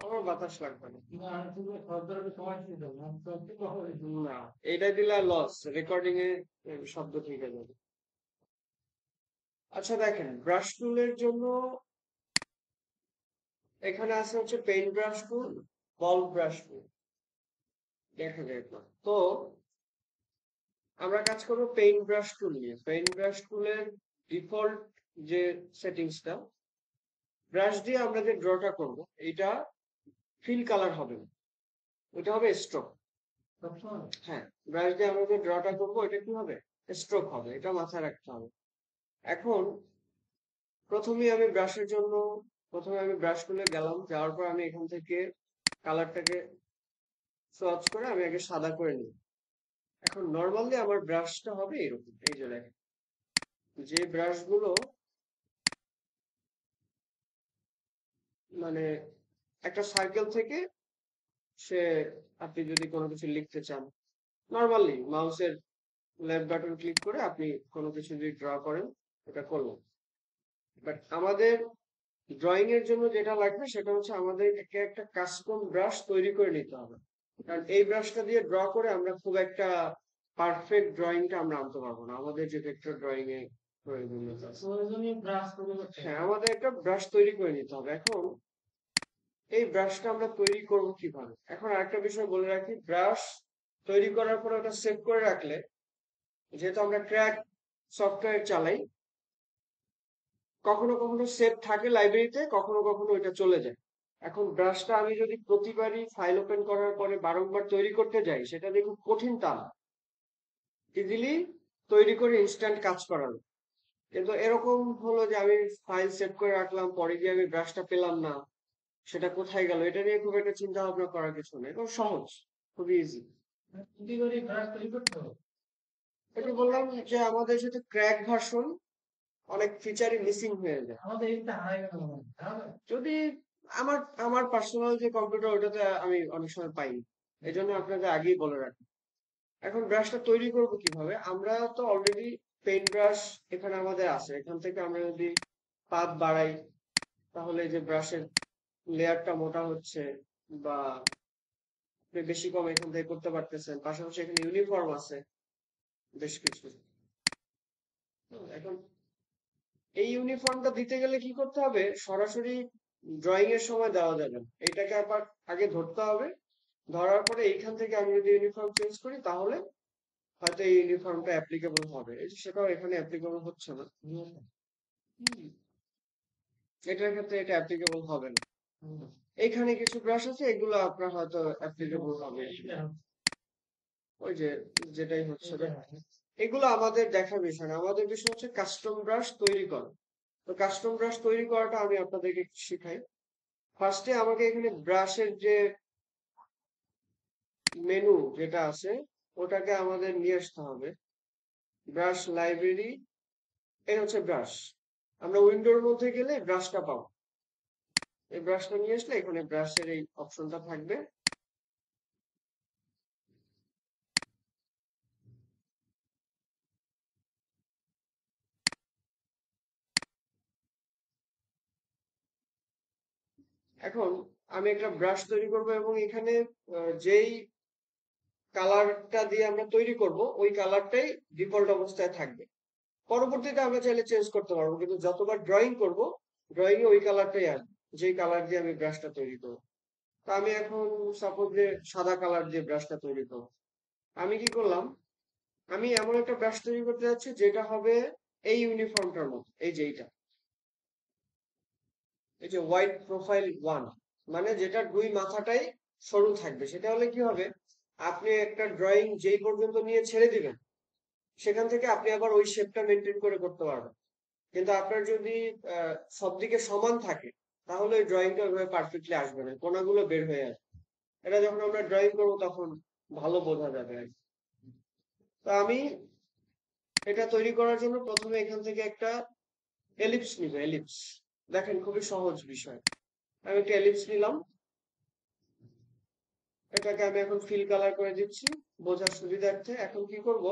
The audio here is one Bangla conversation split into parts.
আমার বাতাস লাগবে না। না, এটা দিলে লস, রেকর্ডিং এ শব্দ ঠিক আছে। আচ্ছা দেখেন, ব্রাশ টুলের জন্য এখানে আছে হচ্ছে পেইন্ট ব্রাশ টুল, বল ব্রাশ টুল। দেখা যায় তো আমরা কাজ করবো পেইন্ট ব্রাশ টুল নিয়ে। পেইন্ট ব্রাশ টুলের ডিফল্ট যে সেটিংসটা, ব্রাশ দিয়ে আমরা যে ড্রটা করব এটা ফিল কালার হবে না, ওটা হবে স্ট্রোক। হ্যাঁ, ব্রাশ দিয়ে আমরা যে ড্রটা করবো এটা কি হবে, স্ট্রোক হবে, এটা মাথায় রাখতে হবে। এখন প্রথমে আমি ব্রাশ টুলে গেলাম, যাওয়ার পর আমি এখান থেকে কালারটাকে সোয়াচ করে আমি আগে সাদা করে নিই। এখন নর্মালি আমার ব্রাশটা হবে এরকম, এই যে দেখেন, যে ব্রাশ গুলো মানে একটা সার্কেল থেকে সে, আপনি যদি কোনো কিছু লিখতে চান নর্মালি মাউসের লেফট বাটন ক্লিক করে আপনি কোনো কিছু যদি ড্র করেন, এটা করলেন। বাট আমাদের ড্রয়িং এর জন্য যেটা লাগবে সেটা হচ্ছে আমাদেরকে একটা কাস্টম ব্রাশ তৈরি করে নিতে হবে। কারণ এই ব্রাশটা দিয়ে ড্র করে আমরা খুব একটা পারফেক্ট ড্রয়িংটা আমরা আনতে পারবো না, আমাদের যে ভেক্টর ড্রয়িং এ প্রয়োজনীয়তা আছে। হ্যাঁ, আমাদের একটা ব্রাশ তৈরি করে নিতে হবে। এখন এই ব্রাশটা আমরা তৈরি করব কিভাবে? এখন আরেকটা বিষয় বলে রাখি, ব্রাশ তৈরি করার পরে ওটা সেভ করে রাখলে, যেহেতু আমরা ক্র্যাক সফটওয়্যার চালাই, কখনো কখনো সেভ থাকে লাইব্রেরিতে, কখনো কখনো ওইটা চলে যায়। এখন ব্রাশটা আমি যদি প্রতিবারই ফাইল ওপেন করার পরে বারংবার তৈরি করতে যাই, সেটা দিয়ে খুব কঠিন টান, ইজিলি তৈরি করে ইনস্ট্যান্ট কাজ করানো। কিন্তু এরকম হলো যে আমি ফাইল সেভ করে রাখলাম, পরে গিয়ে আমি ব্রাশটা পেলাম না, সেটা কোথায় গেল, এটা নিয়ে খুব একটা চিন্তা ভাবনা করার কিছু নেই, খুব সহজ, খুবই ইজি। এটা বললাম যে আমাদের সাথে ক্র্যাক ভার্সন অনেক ফিচারই মিসিং হয়ে যায়। যদি আমার আমার পার্সোনাল যে কম্পিউটার ওটাতে আমি অনেক সময় পাইনি, এই জন্য আপনাকে আগেই বলে রাখি। এখন ব্রাশটা তৈরি করব কিভাবে? আমরা তো অলরেডি পেইন্ট ব্রাশ এখানে আমাদের আছে, এখান থেকে আমরা যদি পাত বাড়াই তাহলে যে ব্রাশের লেয়ারটা মোটা হচ্ছে বা আপনি বেশি কম এখান থেকে করতে পারতেছেন। পাশাপাশি এখানে ইউনিফর্ম আছে বেশ কিছু। এখন এই ইউনিফর্মটা দিতে গেলে কি করতে হবে, সরাসরি ড্রয়িং এর সময় দেওয়া যাবে না, এটাকে আবার আগে ধরতে হবে। ধরার পরে এইখান থেকে আমি যদি ইউনিফর্ম চেঞ্জ করি তাহলে হয়তো এই ইউনিফর্মটা অ্যাপ্লিকেবল হবে, এই যে সেটাও এখানে অ্যাপ্লিকেবল হচ্ছে না। এটার ক্ষেত্রে এটা অ্যাপ্লিকেবল হবে না। এখানে কিছু ব্রাশ আছে, এগুলো আপনার হয়তো অ্যাপ্লিকেবল হবে, ওই যে যেটাই হচ্ছে না। এগুলো আমাদের দেখার বিষয় না, আমাদের বিষয় হচ্ছে কাস্টম ব্রাশ তৈরি করা। তো কাস্টম ব্রাশ তৈরি করাটা আমি আপনাদেরকে একটু শিখাই। ফার্স্টে আমাকে এখানে ব্রাশের যে মেনু যেটা আছে ওটাকে আমাদের নিয়ে আসতে হবে। ব্রাশ লাইব্রেরি, এই হচ্ছে ব্রাশ। আমরা উইন্ডোর মধ্যে গেলে ব্রাশটা পাবো, এই ব্রাশটা নিয়ে আসলে এখানে ব্রাশের এই অপশনটা থাকবে। এখন আমি একটা ব্রাশ তৈরি করব এবং এখানে যেই কালারটা দিয়ে আমরা তৈরি করব ওই কালারটাই ডিফল্ট অবস্থায় থাকবে। পরবর্তীতে আমরা চাইলে চেঞ্জ করতে পারবো, কিন্তু যতবার ড্রয়িং করব ড্রয়িং এ ওই কালারটাই আসবে, যেই কালার দিয়ে আমি ব্রাশটা তৈরি করবো। তো আমি এখন সাপোজ যে সাদা কালার দিয়ে ব্রাশটা তৈরি করবো, আমি কি করলাম, আমি এমন একটা ব্রাশ তৈরি করতে যাচ্ছি যেটা হবে এই ইউনিফর্মটার মতো, এই যে এইটা, এই যে হোয়াইট প্রোফাইল ওয়ান, মানে যেটা দুই মাথাটাই সরু থাকবে। সেটা হলে কি হবে, আপনি একটা ড্রয়িং যেই পর্যন্ত নিয়ে ছেড়ে দিবেন সেখান থেকে আপনি আবার ওই শেপটা মেনটেন করে করতে পারবেন। কিন্তু আপনার যদি সব দিকে সমান থাকে তাহলে ওই ড্রয়িংটা ওইভাবে পারফেক্টলি আসবে না, কোনাগুলো বের হয়ে আসবে। এটা যখন আমরা ড্রয়িং করবো তখন ভালো বোঝা যাবে আর কি। তো আমি এটা তৈরি করার জন্য প্রথমে এখান থেকে একটা এলিপস নিব, এলিপস। দেখেন খুবই সহজ বিষয়। আমি একটা এলিপস নিলাম, এটাকে আমি এখন ফিল কালার করে দিচ্ছি বোঝার সুবিধার্থে। এখন কি করব,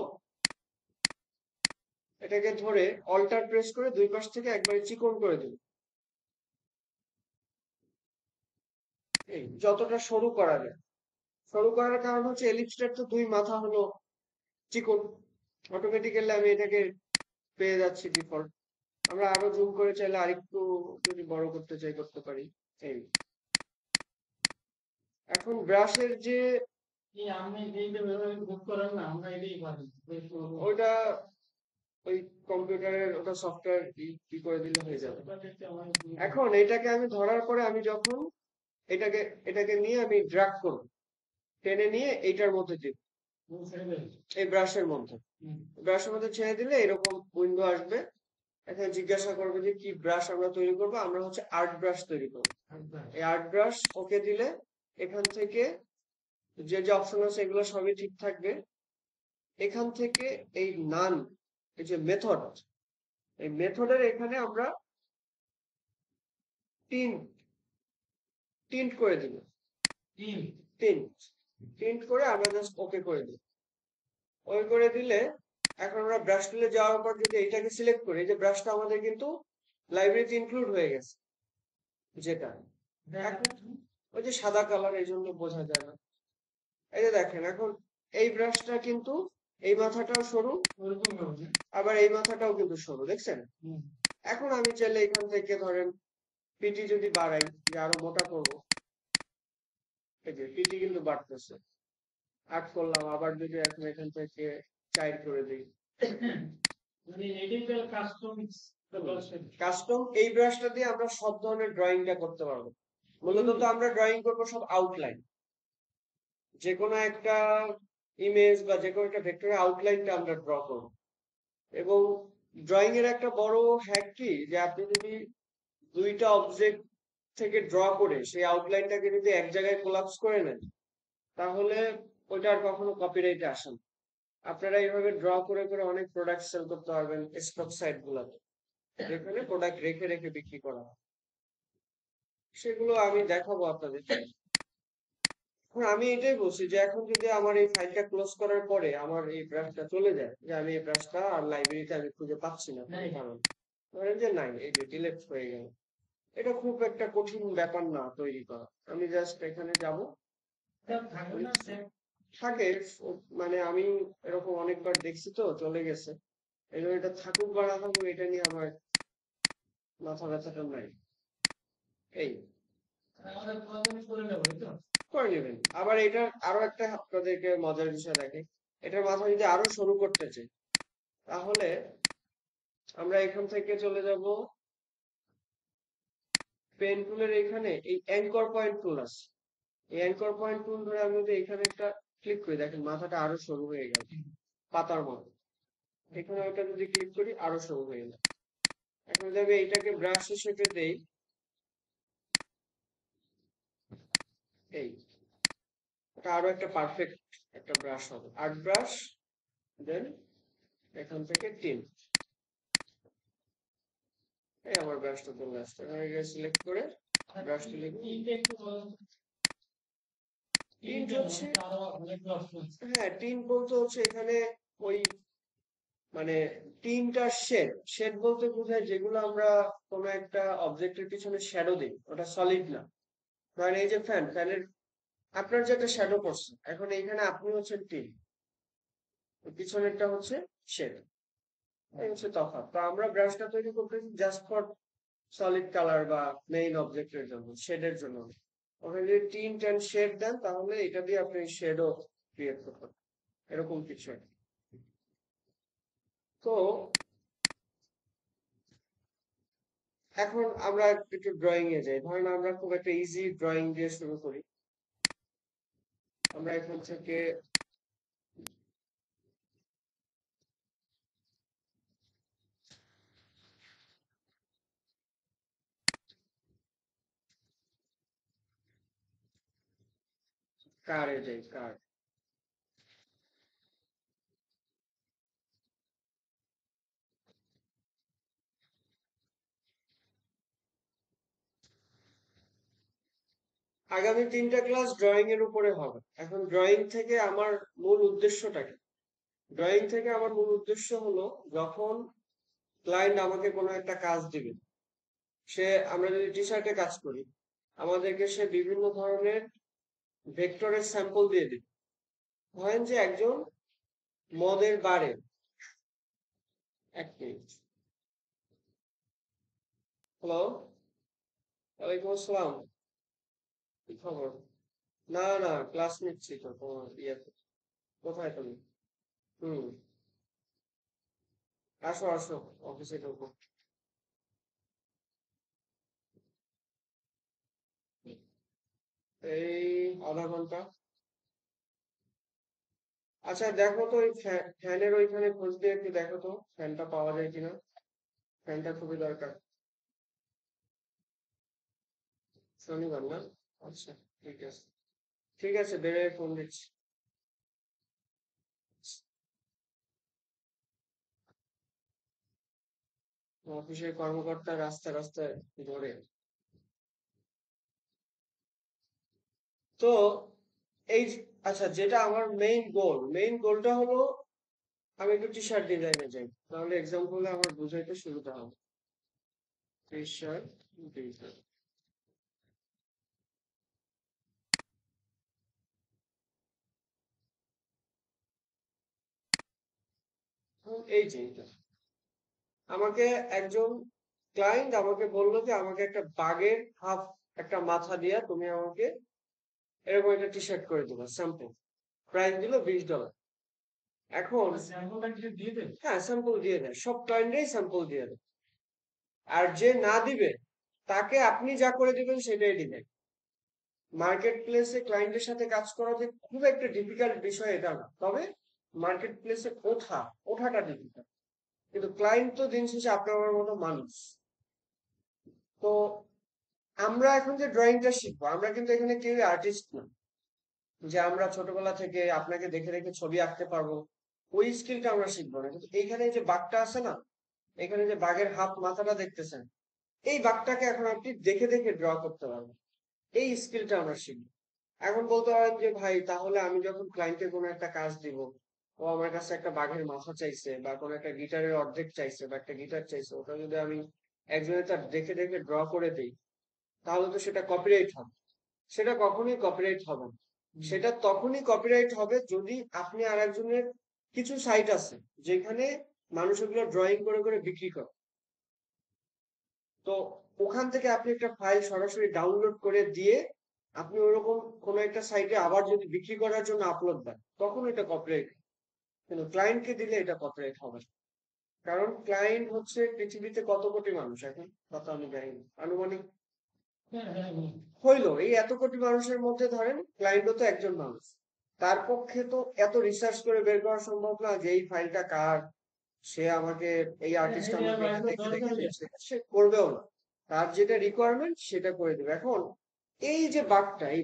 এটাকে ধরে অল্টার প্রেস করে দুই পাশ থেকে একবারে চিকন করে দেব। এই যতটা সরু করা যায়। সরু করার কারণ হচ্ছে এলিপসটার তো দুই মাথা হলো চিকন, অটোমেটিক্যালি আমি এটাকে পেয়ে যাচ্ছি ডিফল্ট। আমরা আরো জুম করে চাইলে আরেকটু যদি বড় করতে চাই করতে পারি। এই এখন ব্রাশের যে ওইটা ওই কম্পিউটারের ওটা সফটওয়্যার কি করে দিলে হয়ে যাবে। এখন এটাকে আমি ধরার পরে আমি যখন এটাকে এটাকে নিয়ে আমি ড্র্যাগ করব, টেনে নিয়ে এইটার মধ্যে দিব, এই ব্রাশের মধ্যে। ব্রাশের মধ্যে ছেড়ে দিলে এরকম উইন্ডো আসবে। এখানে জিজ্ঞাসা করবে যে কি ব্রাশ আমরা তৈরি করবো। আমরা হচ্ছে আর্ট ব্রাশ তৈরি করবো। এই আর্ট ব্রাশ ওকে দিলে এখান থেকে যে যে অপশন আছে এগুলো সবই ঠিক থাকবে। এখান থেকে এই নান, এই যে মেথড, এই মেথডের এখানে আমরা টিন্ট করে দিব। টিন্ট করে আমরা জাস্ট ওকে করে দিই। ওই করে দিলে এখন আমরা ব্রাশ টুলে যাওয়ার পর যদি এটাকে সিলেক্ট করি, যে ব্রাশটা আমাদের কিন্তু লাইব্রেরিতে ইনক্লুড হয়ে গেছে, যেটা ওই যে সাদা কালার, এই জন্য বোঝা যায় না। এই যে দেখেন এখন এই ব্রাশটা কিন্তু এই মাথাটাও সরু, আবার এই মাথাটাও কিন্তু সরু, দেখছেন? এখন আমি চাইলে এখান থেকে ধরেন পিটি যদি বাড়াই, যে আরো মোটা করব, এই যে পিটি কিন্তু বাড়তেছে। 8 করলাম, আবার যদি এখন এখান থেকে 4 করে দিই। কাস্টম এই ব্রাশটা দিয়ে আমরা সব ধরনের ড্রয়িংটা করতে পারবো। মূলত তো আমরা ড্রয়িং করবো সব আউটলাইন, যে কোনো একটা ইমেজ বা যে কোনো একটা ভেক্টরের আউটলাইনটা আমরা ড্র করব। এবং ড্রয়িং এর একটা বড় হ্যাক কি, যে আপনি যদি দুইটা অবজেক্ট থেকে ড্র করে সেই আউটলাইনটাকে যদি এক জায়গায় কোলাপস করে নেন, তাহলে ওইটা আর কখনো কপিরাইটে আসে না। আপনারা এইভাবে ড্র করে করে অনেক প্রোডাক্ট সেল করতে পারবেন স্টক সাইট গুলাতে, যেখানে প্রোডাক্ট রেখে রেখে বিক্রি করা হয়। সেগুলো আমি দেখাবো আপনাদের। আমি এটাই বলছি যে এখন যদি আমার এই ফাইলটা ক্লোজ করার পরে আমার এই ব্রাশটা চলে যায়, যে আমি এই ব্রাশটা আর লাইব্রেরিতে আমি খুঁজে পাচ্ছি না, কারণ ধরেন যে নাই, এই যে ডিলেট হয়ে গেল, এটা খুব একটা কঠিন ব্যাপার না তৈরি করা। আমি জাস্ট এখানে যাব, থাকে, মানে আমি এরকম অনেকবার দেখছি তো চলে গেছে। এই জন্য এটা থাকুক বা না থাকুক এটা নিয়ে আমার মাথা ব্যথাটা নাই। এই করে নেবেন। আবার এটা আরো একটা আপনাদেরকে মজার বিষয় দেখে, এটার মাথা যদি আরো সরু করতে চাই, তাহলে আমরা এখান থেকে চলে যাব পেন টুলের এখানে, এই অ্যাঙ্কর পয়েন্ট টুল আছে। এই অ্যাঙ্কর পয়েন্ট টুল ধরে আমি যদি এখানে একটা ক্লিক করি, দেখেন মাথাটা আরো সরু হয়ে গেল পাতার মতো। এখানে ওটা যদি ক্লিক করি আরো সরু হয়ে গেল। এখন যদি আমি এইটাকে ব্রাশ শেপে দেই, এই এটা আরো একটা পারফেক্ট একটা ব্রাশ হবে, আর্ট ব্রাশ। দেন এখান থেকে টিন্ট, এই আমার ব্রাশটা চলে আসছে। আমি এটা সিলেক্ট করে ব্রাশটা লিখব। টিন্ট হচ্ছে, হ্যাঁ টিন্ট বলতে হচ্ছে এখানে ওই মানে তিনটা শেড। শেড বলতে বোঝায় যেগুলো আমরা কোনো একটা অবজেক্টের পিছনে শ্যাডো দিই, ওটা সলিড না। ধরেন এই যে ফ্যানের আপনার যেটা শ্যাডো পড়ছে, এখন এইখানে আপনি হচ্ছেন টিন, পিছনেরটা হচ্ছে শেড। এই হচ্ছে তফাৎ। তো আমরা ব্রাশটা তৈরি করতেছি জাস্ট ফর সলিড কালার বা মেইন অবজেক্টের জন্য, শেডের জন্য। ওখানে যদি টিন্ট এন্ড শেড দেন, তাহলে এটা দিয়ে আপনি শেডও ক্রিয়েট করতে পারেন, এরকম কিছু একটা। তো এখন আমরা একটু ড্রয়িং এ যাই। ধরেন আমরা খুব একটা ইজি ড্রয়িং দিয়ে শুরু করি। আমরা এখান থেকে কারে যাই, কার। আগামী 3টা ক্লাস ড্রয়িং এর উপরে হবে। এখন ড্রয়িং থেকে আমার মূল উদ্দেশ্যটা কি? ড্রয়িং থেকে আমার মূল উদ্দেশ্য হলো, যখন ক্লায়েন্ট আমাকে কোনো একটা কাজ দিবে, সে আমরা যদি টি শার্টে কাজ করি, আমাদেরকে সে বিভিন্ন ধরনের ভেক্টরের স্যাম্পল দিয়ে দিবে। ধরেন যে একজন মদের বারে, এক মিনিট। হ্যালো, ওয়ালাইকুম আসসালাম। কি খবর? না না, ক্লাস নিচ্ছি তো তোমার ইয়েতে। কোথায় তুমি? হুম, আসো আসো, অফিসে ঢোকো। এই আধা ঘন্টা। আচ্ছা দেখো তো, ওই ফ্যানের ওইখানে খোঁজ দিয়ে একটু দেখো তো, ফ্যানটা পাওয়া যায় কিনা। ফ্যানটা খুবই দরকার। শনিবার না? আচ্ছা, ঠিক আছে। ঠিক আছে, বেরোয় ফোন দিচ্ছি। অফিসের কর্মকর্তা রাস্তা রাস্তায় ধরে। তো এই আচ্ছা, যেটা আমার মেইন গোলটা হলো, আমি একটু টি শার্ট ডিজাইনে যাই, তাহলে এক্সাম্পলে আমার বুঝাইতে সুবিধা হবে। টি শার্ট ডিজাইন। এই যে এটা। আমাকে একজন ক্লায়েন্ট আমাকে বললো যে আমাকে একটা বাঘের হাফ, একটা মাথা দিয়া তুমি আমাকে এরকম একটা টি শার্ট করে দিবা, স্যাম্পল। প্রাইস দিল $20। এখন স্যাম্পলটা কি দিয়ে দেবে? হ্যাঁ, স্যাম্পল দিয়ে দেয়, সব ক্লায়েন্টই স্যাম্পল দিয়ে দেয়। আর যে না দিবে, তাকে আপনি যা করে দিবেন সেটাই দিবে। মার্কেট প্লেসে ক্লায়েন্টের সাথে কাজ করা যে খুব একটা ডিফিকাল্ট বিষয় এটা না, তবে মার্কেট প্লেসে ওঠাটা ডিফিকাল্ট। কিন্তু ক্লায়েন্ট তো দিন শেষে আপনার আমার মতো মানুষ। তো আমরা এখন যে ড্রয়িংটা শিখবো, আমরা কিন্তু এখানে কেউ আর্টিস্ট না, যে আমরা ছোটবেলা থেকে আপনাকে দেখে দেখে ছবি আঁকতে পারবো। ওই স্কিলটা আমরা শিখবো না, কিন্তু এইখানে যে বাঘটা আছে না, এখানে যে বাঘের হাত মাথাটা দেখতেছেন, এই বাঘটাকে এখন আপনি দেখে দেখে ড্র করতে পারবেন। এই স্কিলটা আমরা শিখবো। এখন বলতে পারেন যে ভাই, তাহলে আমি যখন ক্লায়েন্টের কোনো একটা কাজ দিব, ও আমার কাছে একটা বাঘের মাথা চাইছে, বা কোনো একটা গিটারের অর্ধেক চাইছে, বা একটা গিটার চাইছে, ওটা যদি আমি একজনের তার দেখে দেখে ড্র করে দিই, তাহলে তো সেটা কপিরাইট হবে। সেটা কখনোই কপিরাইট হবে না। সেটা তখনই কপিরাইট হবে যদি আপনি আর একজনের, কিছু সাইট আছে যেখানে মানুষ ওগুলো ড্রয়িং করে করে বিক্রি করে। তো ওখান থেকে আপনি একটা ফাইল সরাসরি ডাউনলোড করে দিয়ে আপনি ওরকম কোন একটা সাইটে আবার যদি বিক্রি করার জন্য আপলোড দেন, তখন এটা কপিরাইট। কিন্তু ক্লায়েন্টকে দিলে এটা কপিরাইট হবে না। কারণ ক্লায়েন্ট হচ্ছে পৃথিবীতে কত কোটি মানুষ এখন, কত আমি জানি না, আনুমানিক হইলো এই এত কোটি মানুষের মধ্যে ধরেন ক্লায়েন্টও তো একজন মানুষ। তার পক্ষে তো এত রিসার্চ করে বের করা সম্ভব না যে এই ফাইলটা কার, সে আমাকে, এই আর্টিস্ট আমাকে এটা দেখে দেখে দিচ্ছে, সে করবেও না। তার যেটা রিকোয়ারমেন্ট সেটা করে দেবে। এখন এই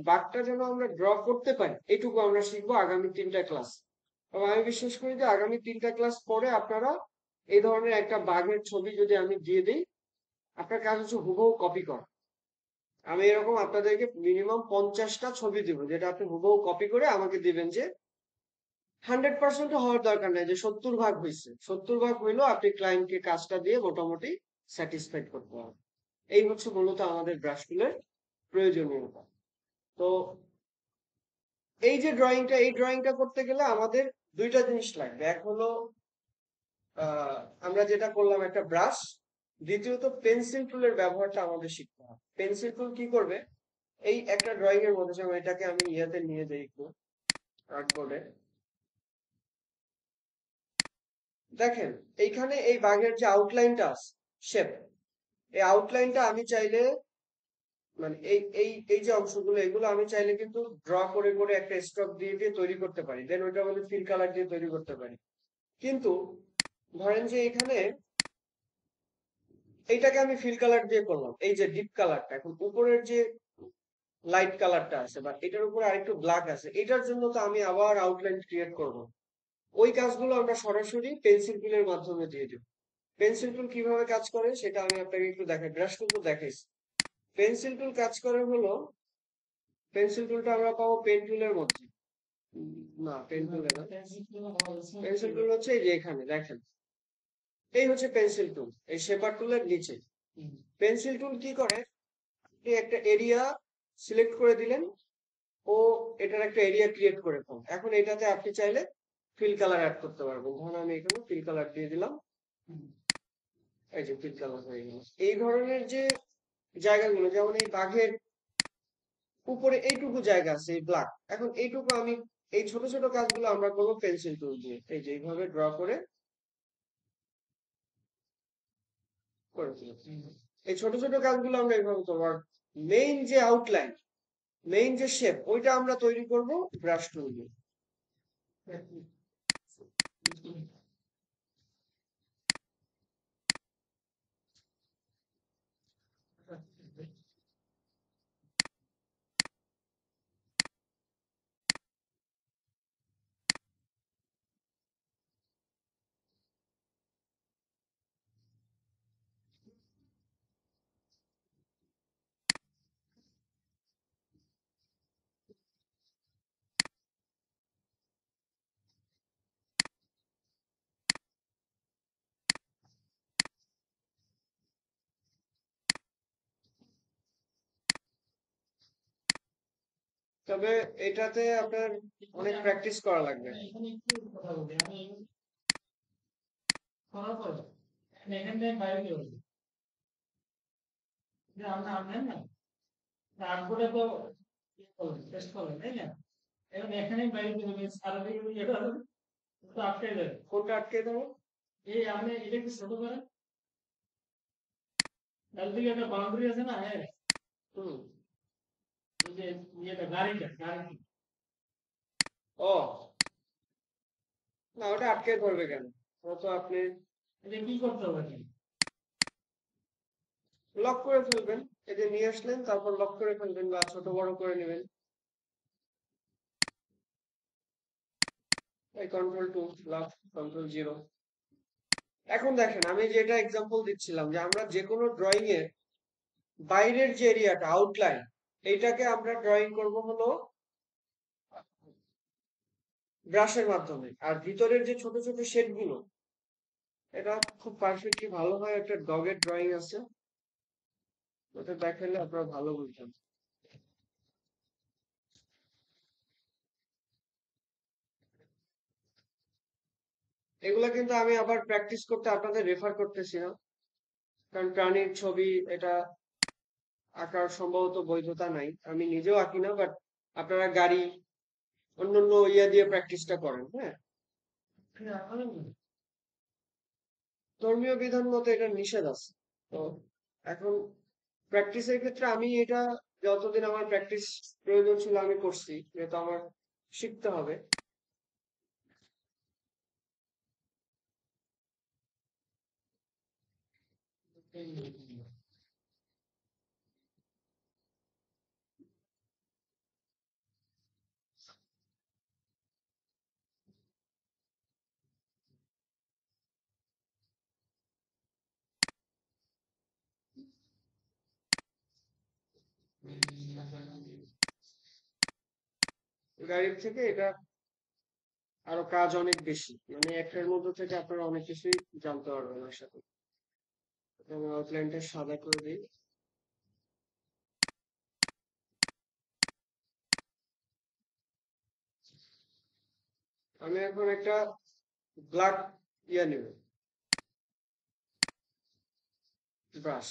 বাগটা যেন আমরা ড্র করতে পারি, এটুকু আমরা শিখবো আগামী 3টা ক্লাস। এবং আমি বিশ্বাস করি যে আগামী 3টা ক্লাস পরে আপনারা এই ধরনের একটা বাঘের ছবি যদি আমি দিয়ে দিই, আপনার কাজ হচ্ছে হুবহু কপি করা। আমি এরকম আপনাদেরকে মিনিমাম 50টা ছবি দিব, যেটা আপনি হুবহু কপি করে আমাকে দিবেন, যে 100% হওয়ার দরকার নেই যে 70 ভাগ হয়েছে, 70 ভাগ হইলেও আপনি ক্লায়েন্টকে কাজটা দিয়ে মোটামুটি স্যাটিসফাইড করতে হবে। এই হচ্ছে মূলত আমাদের ব্রাশ টুলের প্রয়োজনীয়তা। তো এই ড্রয়িংটা করতে গেলে আমাদের দুইটা জিনিস লাগবে। এক হলো আহ আমরা যেটা করলাম, একটা ব্রাশ। দ্বিতীয়ত পেন্সিল টুলের ব্যবহারটা আমাদের শিখতে হবে। পেন্সিল টুল কি করবে, এই একটা ড্রয়িং এর মধ্যে, যেমন এটাকে আমি ইয়াতে নিয়ে যাই একটু, আর্টবোর্ডে। দেখেন, এইখানে এই বাঘের যে আউটলাইনটা আছে, শেপ, এই আউটলাইনটা আমি চাইলে, মানে এই যে অংশগুলো, এগুলো আমি চাইলে কিন্তু ড্র করে করে একটা স্ট্রোক দিয়ে দিয়ে তৈরি করতে পারি, দেন ওইটা বলে ফিল কালার দিয়ে তৈরি করতে পারি। কিন্তু ধরেন যে এখানে এইটাকে আমি ফিল কালার দিয়ে করলাম, এই যে ডিপ কালারটা, এখন উপরের যে লাইট কালারটা আছে বা এটার উপরে আরেকটু ব্ল্যাক আছে, এটার জন্য তো আমি আবার আউটলাইন ক্রিয়েট করব। ওই কাজগুলো আমরা সরাসরি পেন্সিল টুলের মাধ্যমে দিয়ে দেব। পেন্সিল টুল কিভাবে কাজ করে সেটা আমি আপনাকে একটু দেখাই, ব্রাশ টুল তো দেখাইছি। পেন্সিল টুল কাজ করে হলো, পেন্সিল টুলটা আমরা পাবো পেন টুলের মধ্যে। না, পেন টুলে না। পেন্সিল টুল হচ্ছে এই যে এখানে দেখেন, এই হচ্ছে পেন্সিল টুল, এই শেপার টুলের নিচে। পেন্সিল টুল কি করে, আপনি একটা এরিয়া সিলেক্ট করে দিলেন, ও এটার একটা এরিয়া ক্রিয়েট করে ফেল। এখন এটাতে আপনি চাইলে ফিল কালার অ্যাড করতে পারবেন। ধরুন আমি এখানে ফিল কালার দিয়ে দিলাম, এই যে ফিল কালার হয়ে গেল। এই ধরনের যে জায়গাগুলো, যেমন এই বাঘের উপরে এইটুকু জায়গা আছে এই ব্ল্যাক, এখন এইটুকু আমি, এই ছোট ছোট কাজগুলো আমরা করবো পেন্সিল টুল দিয়ে, এই যে এইভাবে ড্র করে করে দিলাম। এই ছোট ছোট কাজগুলো আমরা এইভাবে করবো। আর মেইন যে আউটলাইন, মেইন যে শেপ, ওইটা আমরা তৈরি করব ব্রাশ টুল দিয়ে। তবে এটাতে আপনার অনেক প্র্যাকটিস করা লাগবে। এখানে একটু কথা বলি আমি, করার পর এখান থেকে বাইরে কি হলো যে আমরা আনলেন না, আটবোর্ডে তো টেস্ট করলেন তাই না, এখন এখানেই বাইরে কি হবে সারা দিকে এটা তো আটকে যাবে। কোনটা আটকে দেবো? এই আপনি এটা একটু ছোট করেন, তার দিকে একটা বাউন্ডারি আছে না, হ্যাঁ, হুম। ওই যে ইয়েটা গাড়িটা ও না, ওটা আটকে ধরবে কেন? ও তো আপনি এটা কি করতে হবে কি? লক করে ফেলবেন। এই যে নিয়ে আসলেন, তারপর লক করে ফেলবেন বা ছোট বড় করে নেবেন। এই control two, lock, control zero. এখন দেখেন, আমি যেটা এক্সাম্পল দিচ্ছিলাম, যে আমরা যে কোনো ড্রয়িং এর বাইরের যে এরিয়াটা আউটলাইন, এইটাকে আমরা ড্রয়িং করব হলো ব্রাশের মাধ্যমে। আর ভিতরের যে ছোট ছোট শেড গুলো, এটা খুব পারফেক্টলি ভালো হয়। একটা ডগের ড্রয়িং আছে, ওটা দেখালে আপনারা ভালো বুঝবেন। এগুলা কিন্তু আমি আবার প্র্যাকটিস করতে আপনাদের রেফার করতেছি না, কারণ প্রাণীর ছবি এটা আঁকার সম্ভবত বৈধতা নাই। আমি নিজেও আঁকি না, বাট আপনারা গাড়ি অন্যান্য ইয়া দিয়ে প্র্যাকটিসটা করেন। হ্যাঁ, ধর্মীয় বিধান মতো এটা নিষেধ আছে। তো এখন প্র্যাকটিসের ক্ষেত্রে আমি এটা, যতদিন আমার প্র্যাকটিস প্রয়োজন ছিল আমি করছি, যেহেতু আমার শিখতে হবে। গাড়ির থেকে এটা আরো কাজ অনেক বেশি, মানে একটার মধ্যে থেকে আপনারা অনেক কিছুই জানতে পারবেন আশা করি। আমি আউটলাইনটা সাদা করে দিই। আমি এখন একটা ব্ল্যাক ইয়া নেব, ব্রাশ।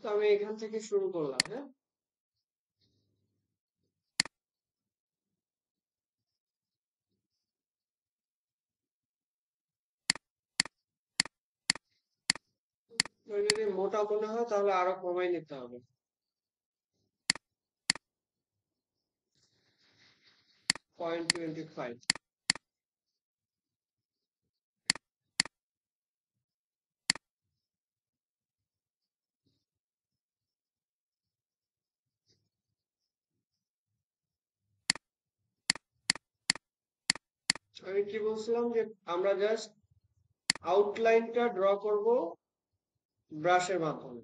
তো আমি এখান থেকে শুরু করলাম, হ্যাঁ? তো যদি মোটা মনে হয় তাহলে আরো কমাই নিতে হবে। 0.25। আমি কি বলছিলাম যে আমরা জাস্ট আউটলাইনটা ড্র করব ব্রাশের মাধ্যমে,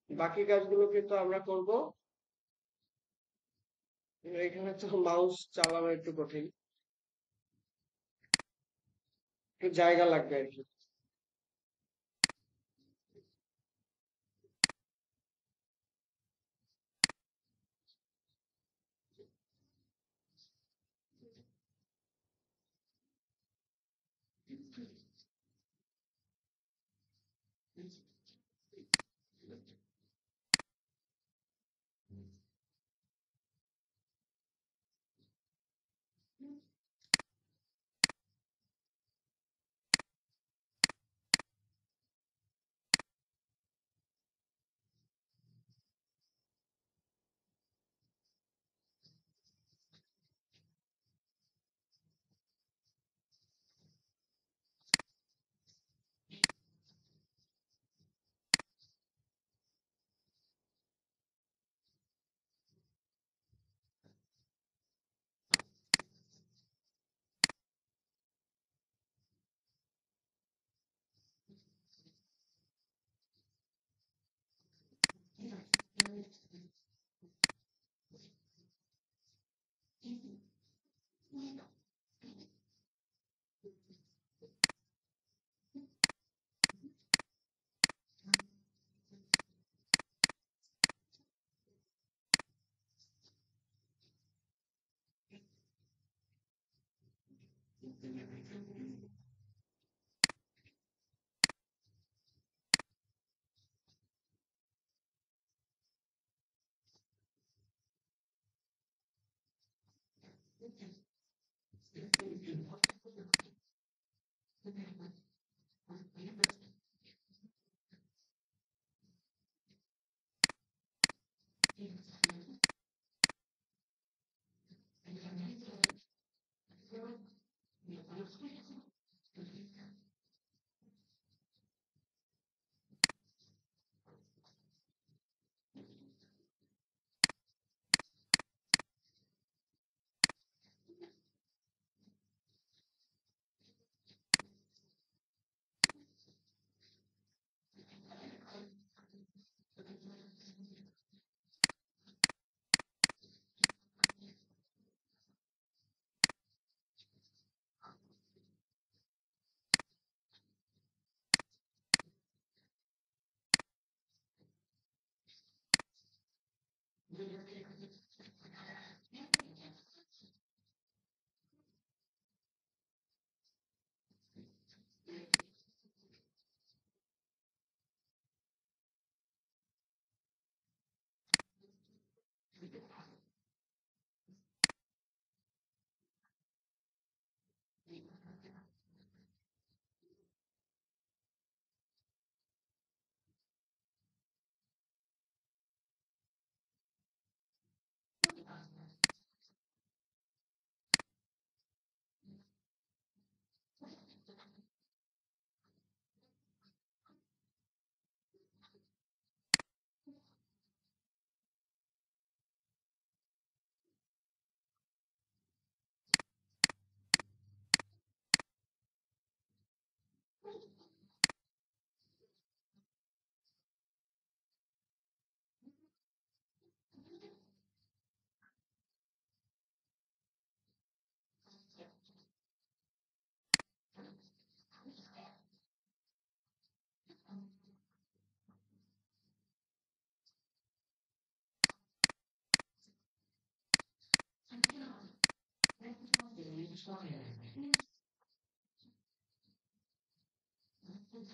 বাকি কাজগুলো কিন্তু আমরা করব। এখানে তো মাউস চালানো একটু কঠিন, একটু জায়গা লাগবে আর কি।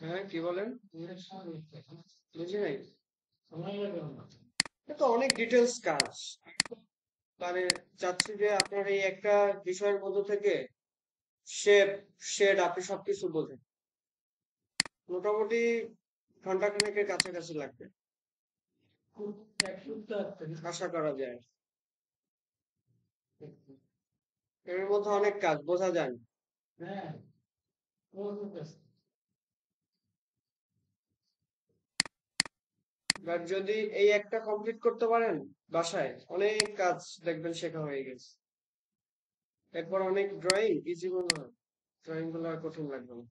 হ্যাঁ, কি বলেন? বুঝি নাই। সময় লাগে না। এটা তো অনেক ডিটেলস কাজ। মানে চাচ্ছি যে আপনার এই একটা বিষয়ের মধ্য থেকে শেপ, শেড আপনি সবকিছু বোঝেন। মোটামুটি ঘন্টা খানেকের কাছাকাছি লাগবে, খুব এক সপ্তাহ আশা করা যায়। এর মধ্যে অনেক কাজ বোঝা যায় না। হ্যাঁ, বহুত আছে। বাট যদি এই একটা কমপ্লিট করতে পারেন বাসায়, অনেক কাজ দেখবেন শেখা হয়ে গেছে। এরপর অনেক ড্রয়িং ইজি মনে হয়, ড্রয়িং গুলো আর কঠিন লাগবে না।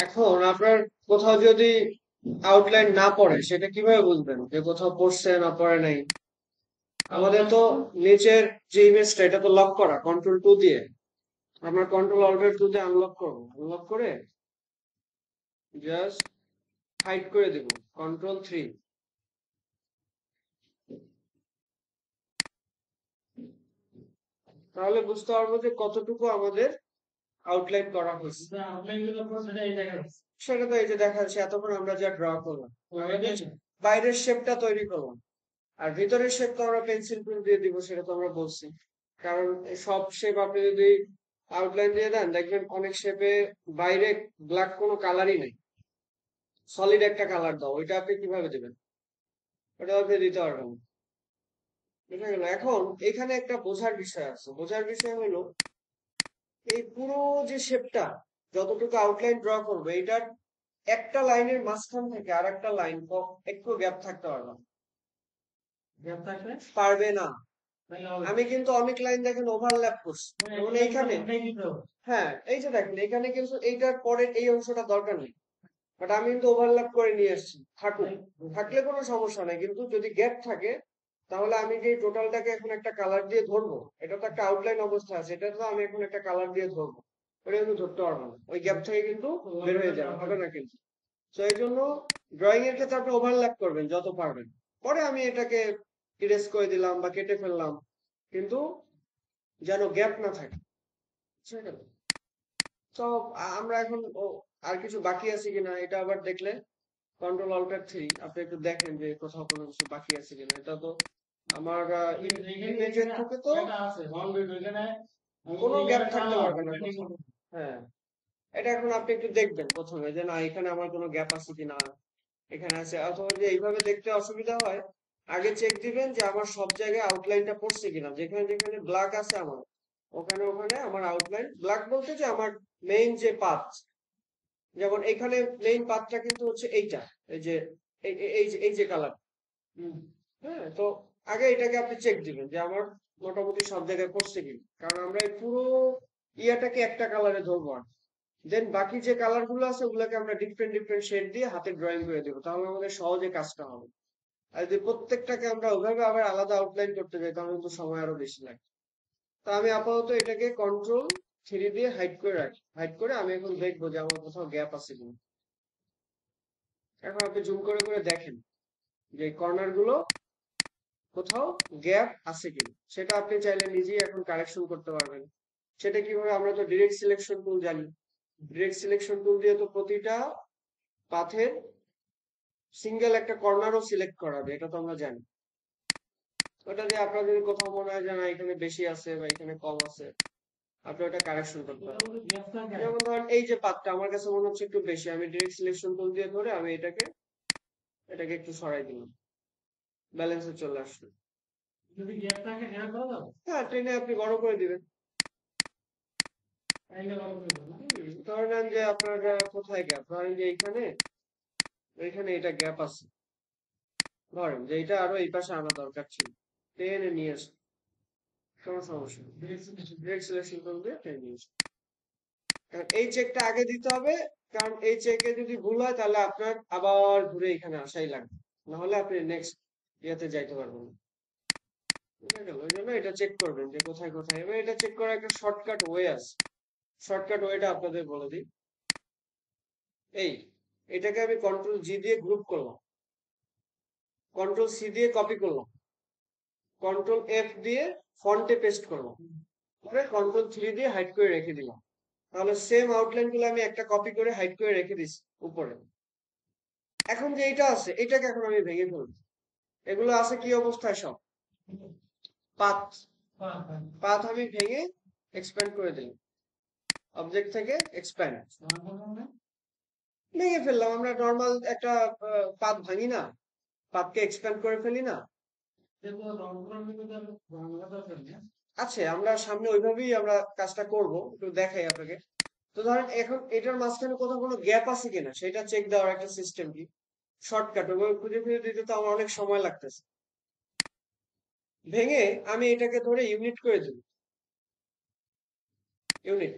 এখন আপনার কোথাও যদি আউটলাইন না পড়ে সেটা কিভাবে বুঝবেন যে কোথাও পড়ছে না পড়ে নাই? আমাদের তো নিচের যে ইমেজটা এটা তো লক করা কন্ট্রোল 2 দিয়ে। আমরা কন্ট্রোল অল্টার 2 দিয়ে আনলক করবো, আনলক করে জাস্ট হাইড করে দেব কন্ট্রোল 3। তাহলে বুঝতে পারবো যে কতটুকু আমাদের আউটলাইন করা হয়েছে। সেটা তো এই যে দেখা যাচ্ছে এতক্ষণ আমরা যা ড্র করলাম, বাইরের শেপটা তৈরি করলাম, আর ভিতরের শেপ তো আমরা পেন্সিল টুল দিয়ে দিব, সেটা তো আমরা বলছি। কারণ এই সব শেপ আপনি যদি আউটলাইন দিয়ে দেন দেখবেন অনেক শেপে বাইরে ব্ল্যাক কোনো কালারই নেই, সলিড একটা কালার দাও, ওইটা আপনি কিভাবে দেবেন? ওটা আপনি দিতে পারবেন না। বুঝা গেল? এখন এখানে একটা বোঝার বিষয় আছে, বোঝার বিষয় হলো এই পুরো যে শেপটা যতটুকু আউটলাইন ড্র করবো এটার একটা লাইনের মাঝখান থেকে আর একটা লাইন একটু গ্যাপ থাকতে পারবে না। পারবে না। আমি কিন্তু অনেক লাইন দেখেন ওভারল্যাপ করছি, যেমন এইখানে। হ্যাঁ, এই যে দেখেন এখানে কিন্তু এইটার পরের এই অংশটা দরকার নেই, বাট আমি কিন্তু ওভারল্যাপ করে নিয়ে আসছি। থাকুক, থাকলে কোনো সমস্যা নাই, কিন্তু যদি গ্যাপ থাকে তাহলে আমি যে টোটালটাকে এখন একটা কালার দিয়ে ধরবো, এটা তো একটা আউটলাইন অবস্থা আছে, এটা তো আমি এখন একটা কালার দিয়ে ধরবো, ওটা কিন্তু ধরতে পারবো না, ওই গ্যাপ থেকে কিন্তু বের হয়ে যাবে, হবে না কিন্তু। তো এই জন্য ড্রয়িং এর ক্ষেত্রে আপনি ওভারল্যাপ করবেন যত পারবেন, পরে আমি এটাকে ইরেজ করে দিলাম বা কেটে ফেললাম, কিন্তু যেন গ্যাপ না থাকে। বুঝছেন? তো আমরা এখন আর কিছু বাকি আছে কিনা এটা আবার দেখলে কন্ট্রোল অল্টার 3 আপনি একটু দেখেন যে কোথাও কোনো কিছু বাকি আছে কিনা। এটা তো আমার ইমেজের থেকে তো কোনো গ্যাপ থাকতে পারবে না কোথাও। হ্যাঁ, এটা এখন আপনি একটু দেখবেন প্রথমে যে না এখানে আমার কোনো গ্যাপ আছে কিনা, এখানে আছে। অথবা যে এইভাবে দেখতে অসুবিধা হয়, আগে চেক দিবেন যে আমার সব জায়গায় আউটলাইনটা পড়ছে কিনা, যেখানে যেখানে ব্ল্যাক আছে আমার ওখানে ওখানে আমার আউটলাইন ব্ল্যাক বলতে যে আমার মেইন যে পাথ, যেমন এখানে মেইন পাথটা কিন্তু হচ্ছে এইটা, এই যে এই যে কালার। হ্যাঁ, তো আগে এটাকে আপনি চেক দিবেন যে আমার মোটামুটি সব জায়গায় পড়ছে কিনা, কারণ আমরা এই পুরো ইয়াটাকে একটা কালারে ধরবো, আর দেন বাকি যে কালার গুলো আছে ওগুলোকে আমরা ডিফারেন্ট ডিফারেন্ট শেড দিয়ে হাতে ড্রয়িং করে দেবো, তাহলে আমাদের সহজে কাজটা হবে। আর যদি প্রত্যেকটাকে আমরা ওইভাবে আবার আলাদা আউটলাইন করতে যাই তাহলে কিন্তু সময় আরো বেশি লাগে। তো আমি আপাতত এটাকে কন্ট্রোল 3 দিয়ে হাইড করে রাখি, হাইড করে আমি এখন দেখবো যে আমার কোথাও গ্যাপ আছে কিনা। এখন আপনি জুম করে করে দেখেন যে কর্নার গুলো কোথাও গ্যাপ আছে কিনা সেটা আপনি চাইলে নিজেই এখন কারেকশন করতে পারবেন। সেটা কিভাবে, আমরা তো ডিরেক্ট সিলেকশন টুল জানি। ডিরেক্ট সিলেকশন টুল দিয়ে তো প্রতিটা পাথের সিঙ্গেল একটা কর্নারও সিলেক্ট করা যায়, এটা তো আমরা জানি। ওটা দিয়ে আপনার যদি কোথাও মনে হয় যে না এখানে বেশি আছে বা এখানে কম আছে, আপনি ওটা কারেকশন করতে পারবেন। যেমন ধরেন এই যে পাতটা আমার কাছে মনে হচ্ছে একটু বেশি, আমি ডিরেক্ট সিলেকশন টুল দিয়ে ধরে আমি এটাকে একটু সরাই দিলাম, ব্যালেন্সে চলে আসলো। যদি গ্যাপটাকে হ্যাঁ করা যাবে, হ্যাঁ, টেনে আপনি বড় করে দিবেন। তাইলে ভালো করে দেবো না? ধরেন যে আপনার কোথায় গ্যাপ, ধরেন যে এখানে এটা গ্যাপ আছে, ধরেন যে এটা আরো এই পাশে আনা দরকার ছিল, টেনে নিয়ে আসে, কোনো সমস্যা নেই। ডিরেক্ট সিলেকশন টুল দিয়ে টেনে নিয়ে আসে। কারণ এই চেকটা আগে দিতে হবে, কারণ এই চেকে যদি ভুল হয় তাহলে আপনার আবার ঘুরে এখানে আসাই লাগবে, নাহলে আপনি নেক্সট ইয়েতে যাইতে পারবেন না। বুঝা গেল? ওই জন্য এটা চেক করবেন যে কোথায় কোথায়। এবার এটা চেক করার একটা শর্টকাট ওয়ে আছে, শর্টকাট ওয়েটা আপনাদের বলে দিই। এটাকে আমি কন্ট্রোল জি দিয়ে গ্রুপ করলাম, কন্ট্রোল সি দিয়ে কপি করলাম, কন্ট্রোল এফ দিয়ে ফন্টে পেস্ট করলাম, পরে কন্ট্রোল থ্রি দিয়ে হাইড করে রেখে দিলাম। তাহলে সেম আউটলাইন গুলো আমি একটা কপি করে হাইড করে রেখে দিচ্ছি উপরে। এখন যে এটা আছে এটাকে এখন আমি ভেঙে ফেলবো। এগুলো আছে কি অবস্থায়, সব পাথ। হ্যাঁ, হ্যাঁ। পাথ আমি ভেঙে এক্সপ্যান্ড করে দিলাম, অবজেক্ট থেকে এক্সপ্যান্ড, সমান করলাম না? ভেঙে ফেললাম। আমরা নর্মাল একটা পাথ ভাঙি না, পাথকে এক্সপ্যান্ড করে ফেলি না। যেগুলো রং করার ভিতরে আমি বাংলা দরকার নেই। আছে, আমরা সামনে ওইভাবেই আমরা কাজটা করব, একটু দেখাই আপনাকে। তো ধরেন এখন এটার মাঝখানে কোথাও কোনো গ্যাপ আছে কিনা সেটা চেক দেওয়ার একটা সিস্টেম কি, শর্টকাট ওইভাবে খুঁজে খুঁজে দিতে তো আমার অনেক সময় লাগতেছে। ভেঙে আমি এটাকে ধরে ইউনিট করে দিই, ইউনিট,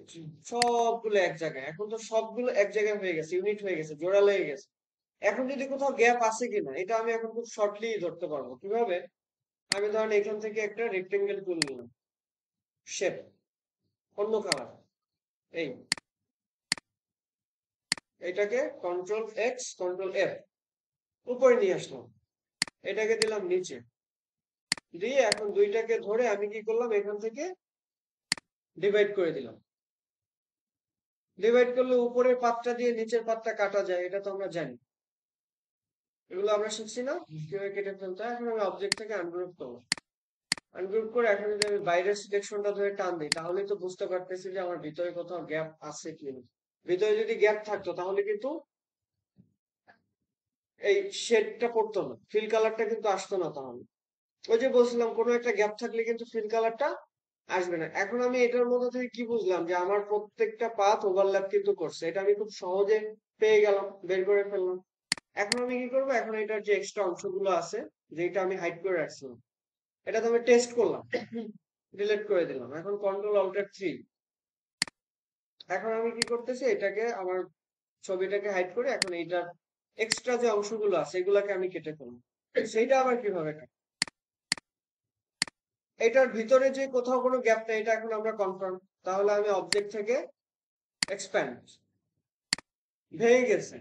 সবগুলো এক জায়গায়। এখন তো সবগুলো এক জায়গায় হয়ে গেছে, ইউনিট হয়ে গেছে, জোড়া লেগে গেছে। এখন যদি কোথাও গ্যাপ আছে কিনা এটা আমি এখন খুব শর্টলি ধরতে পারবো। কিভাবে? আমি ধরেন এখান থেকে একটা রেক্টেঙ্গেল টুল নিলাম, শেপ, অন্য কালার, এই এটাকে কন্ট্রোল এক্স কন্ট্রোল এফ উপরে নিয়ে আসলাম, এটাকে দিলাম নিচে, দিয়ে এখন দুইটাকে ধরে আমি কি করলাম, এখান থেকে ডিভাইড করে দিলাম। ডিভাইড করলে উপরের পাতটা দিয়ে নিচের পাতটা কাটা যায়, এটা তো আমরা জানি। এগুলো আমরা শিখছি না কিভাবে কেটে ফেলতে হয়। এখন আমি অবজেক্ট থেকে আনগ্রুপ করবো, আনগ্রুপ করে এখন যদি আমি বাইরের সিলেকশনটা ধরে টান দিই তাহলে তো বুঝতে পারতেছি যে আমার ভিতরে কোথাও গ্যাপ আছে কিনা। ভিতরে যদি গ্যাপ থাকতো তাহলে কিন্তু এই শেডটা পড়তো না, ফিল কালারটা কিন্তু আসতো না। তাহলে ওই যে বলছিলাম কোনো একটা গ্যাপ থাকলে কিন্তু ফিল কালারটা আসবে না। এখন আমি এটার মধ্যে থেকে কি বুঝলাম যে আমার প্রত্যেকটা পাথ ওভারল্যাপ কিন্তু করছে, এটা আমি খুব সহজে পেয়ে গেলাম, বের করে ফেললাম। এখন আমি কি করবো, এখন এটার যে এক্সট্রা অংশগুলো আছে যেটা আমি হাইড করে রাখছিলাম, এটা তো আমি টেস্ট করলাম, ডিলিট করে দিলাম। এখন কন্ট্রোল অল্টার থ্রি, এখন আমি কি করতেছি, এটাকে আমার ছবিটাকে হাইড করে এখন এইটার এক্সট্রা যে অংশগুলো আছে এগুলাকে আমি কেটে ফেললাম। সেইটা আবার কিভাবে কাটবো? এটার ভিতরে যে কোথাও কোনো গ্যাপ নেই এটা এখন আমরা কনফার্ম। তাহলে আমি অবজেক্ট থেকে এক্সপ্যান্ড, ভেঙে গেছে।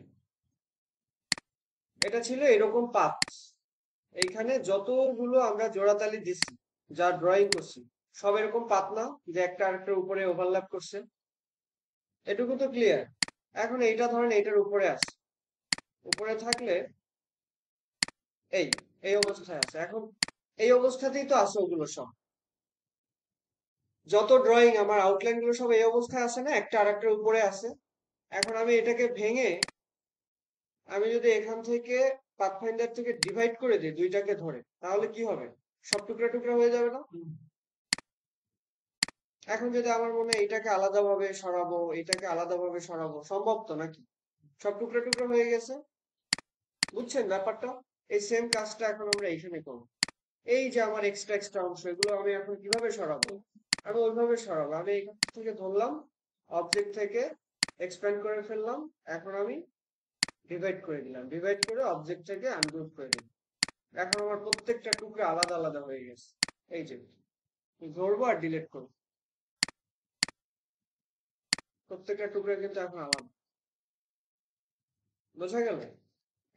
এটা ছিল এরকম পাথ, এইখানে যতগুলো আমরা জোড়াতালি দিছি, যা ড্রয়িং করছি, সব এরকম পাত না যে একটা আরেকটার উপরে ওভারল্যাপ করছে। এটুকু তো ক্লিয়ার। এখন এইটা ধরেন এইটার উপরে আছে, উপরে থাকলে এই এই অবস্থায় আছে। এখন এই অবস্থাতেই তো আছে ওগুলো সব, যত ড্রয়িং আমার আউটলাইন গুলো সব এই অবস্থায় আছে না, একটা আরেকটার উপরে আছে। এখন আমি এটাকে ভেঙে আমি যদি এখান থেকে পাথফাইন্ডার থেকে ডিভাইড করে দিই দুইটাকে ধরে, তাহলে কি হবে, সব টুকরা টুকরা হয়ে যাবে না? এখন যদি আমার মনে হয় এটাকে আলাদাভাবে সরাবো, এটাকে আলাদাভাবে সরাবো, সম্ভব তো নাকি? সব টুকরা টুকরা হয়ে গেছে। বুঝছেন ব্যাপারটা? এই সেম কাজটা এখন আমরা এইখানে করবো। এই যে আমার এক্সট্রা এক্সট্রা অংশ এগুলো আমি এখন কিভাবে সরাবো? আমি ওইভাবে সরাবো। আমি এখান থেকে ধরলাম, অবজেক্ট থেকে এক্সপ্যান্ড করে ফেললাম, এখন আমি ডিভাইড করে দিলাম, ডিভাইড করে অবজেক্ট থেকে আনগ্রুপ করে দিলাম। এখন আমার প্রত্যেকটা টুকরা আলাদা আলাদা হয়ে গেছে। এই যে ধরবো আর ডিলিট করবো, প্রত্যেকটা টুকরা কিন্তু এখন আলাদা। বোঝা গেল?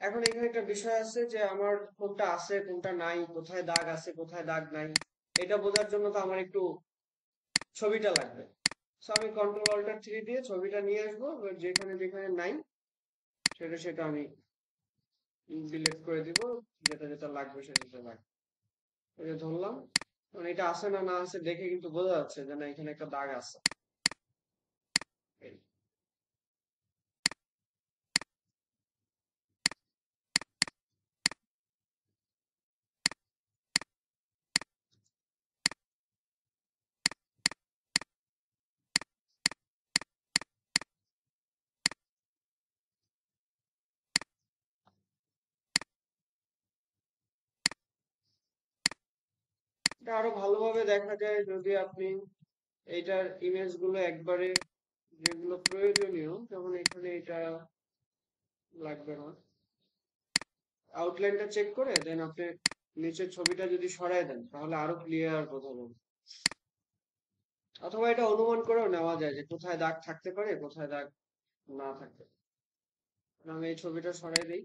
এখন এখানে একটা বিষয় আছে যে আমার কোনটা আছে কোনটা নাই, কোথায় দাগ আছে কোথায় দাগ নাই, এটা বোঝার জন্য তো আমার একটু ছবিটা লাগবে। সো আমি কন্ট্রোল অল্টার 3 দিয়ে ছবিটা নিয়ে আসবো, এবার যেখানে যেখানে নাই সেটা সেটা আমি ডিলিট করে দিব, যেটা যেটা লাগবে সেটা সেটা লাগবে। এই যে ধরলাম, মানে এটা আছে না না আছে দেখে কিন্তু বোঝা যাচ্ছে যে না এখানে একটা দাগ আছে। এই। এটা আরো ভালোভাবে দেখা যায় যদি আপনি এইটার ইমেজ গুলো একবারে যেগুলো প্রয়োজনীয়, যেমন এখানে এটা লাগবে না, আউটলাইনটা চেক করে দেন আপনি নিচের ছবিটা যদি সরায় দেন তাহলে আরো ক্লিয়ার বোঝা যাবে। অথবা এটা অনুমান করেও নেওয়া যায় যে কোথায় দাগ থাকতে পারে কোথায় দাগ না থাকতে পারে। আমি এই ছবিটা সরাই দিই।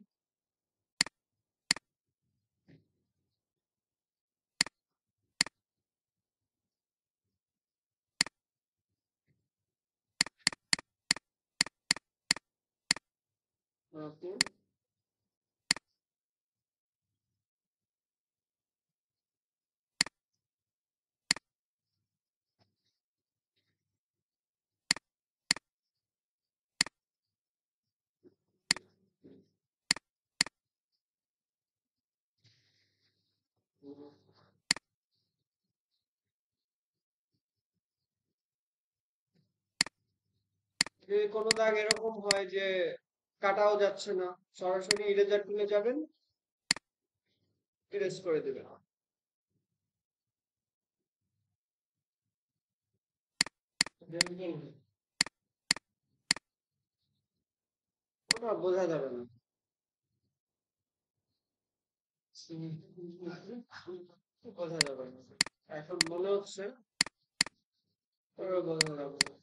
ওকে। যদি কোনো দাগ এরকম হয় যে কাটাও যাচ্ছে না, সরাসরি ইরেজার টুলে যাবেন, ইরেজ করে দিবেন। ওটা বোঝা যাবে না। বোঝা যাবে না। এখন মনে হচ্ছে তবে বোঝা যাবে না।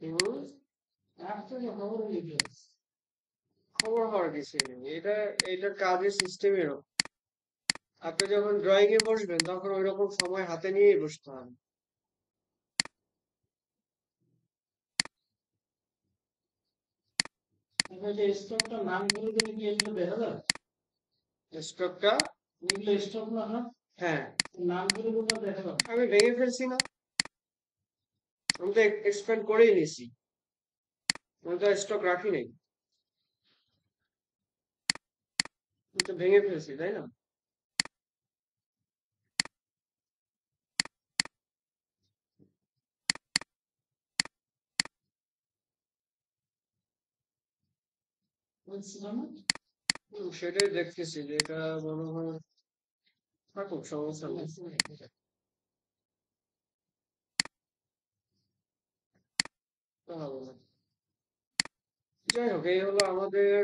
হুম, খবর হওয়ার কিছু নেই, এটার কাজের সিস্টেম এরকম। আপনি যখন ড্রয়িং এ বসবেন তখন ওই রকম সময় হাতে নিয়েই বসতে হবে। স্টকটা নাম করে দিলে কি এগুলো দেখা যাবে? স্টকটা, এগুলো স্টক না হয় হ্যাঁ, নাম করে দিলে দেখা যাবে। আমি ভেঙে ফেলছি না, আমি তো এক্সপেন্ড করেই নিছি, আমি তো স্টক রাখি নাই, আমি তো ভেঙে ফেলছি, তাই না? বুঝছিলাম না। সেটাই দেখতেছি যে এটা মনে হয় থাকুক, সমস্যা নেই। তা হবে না। যাই হোক, এই হলো আমাদের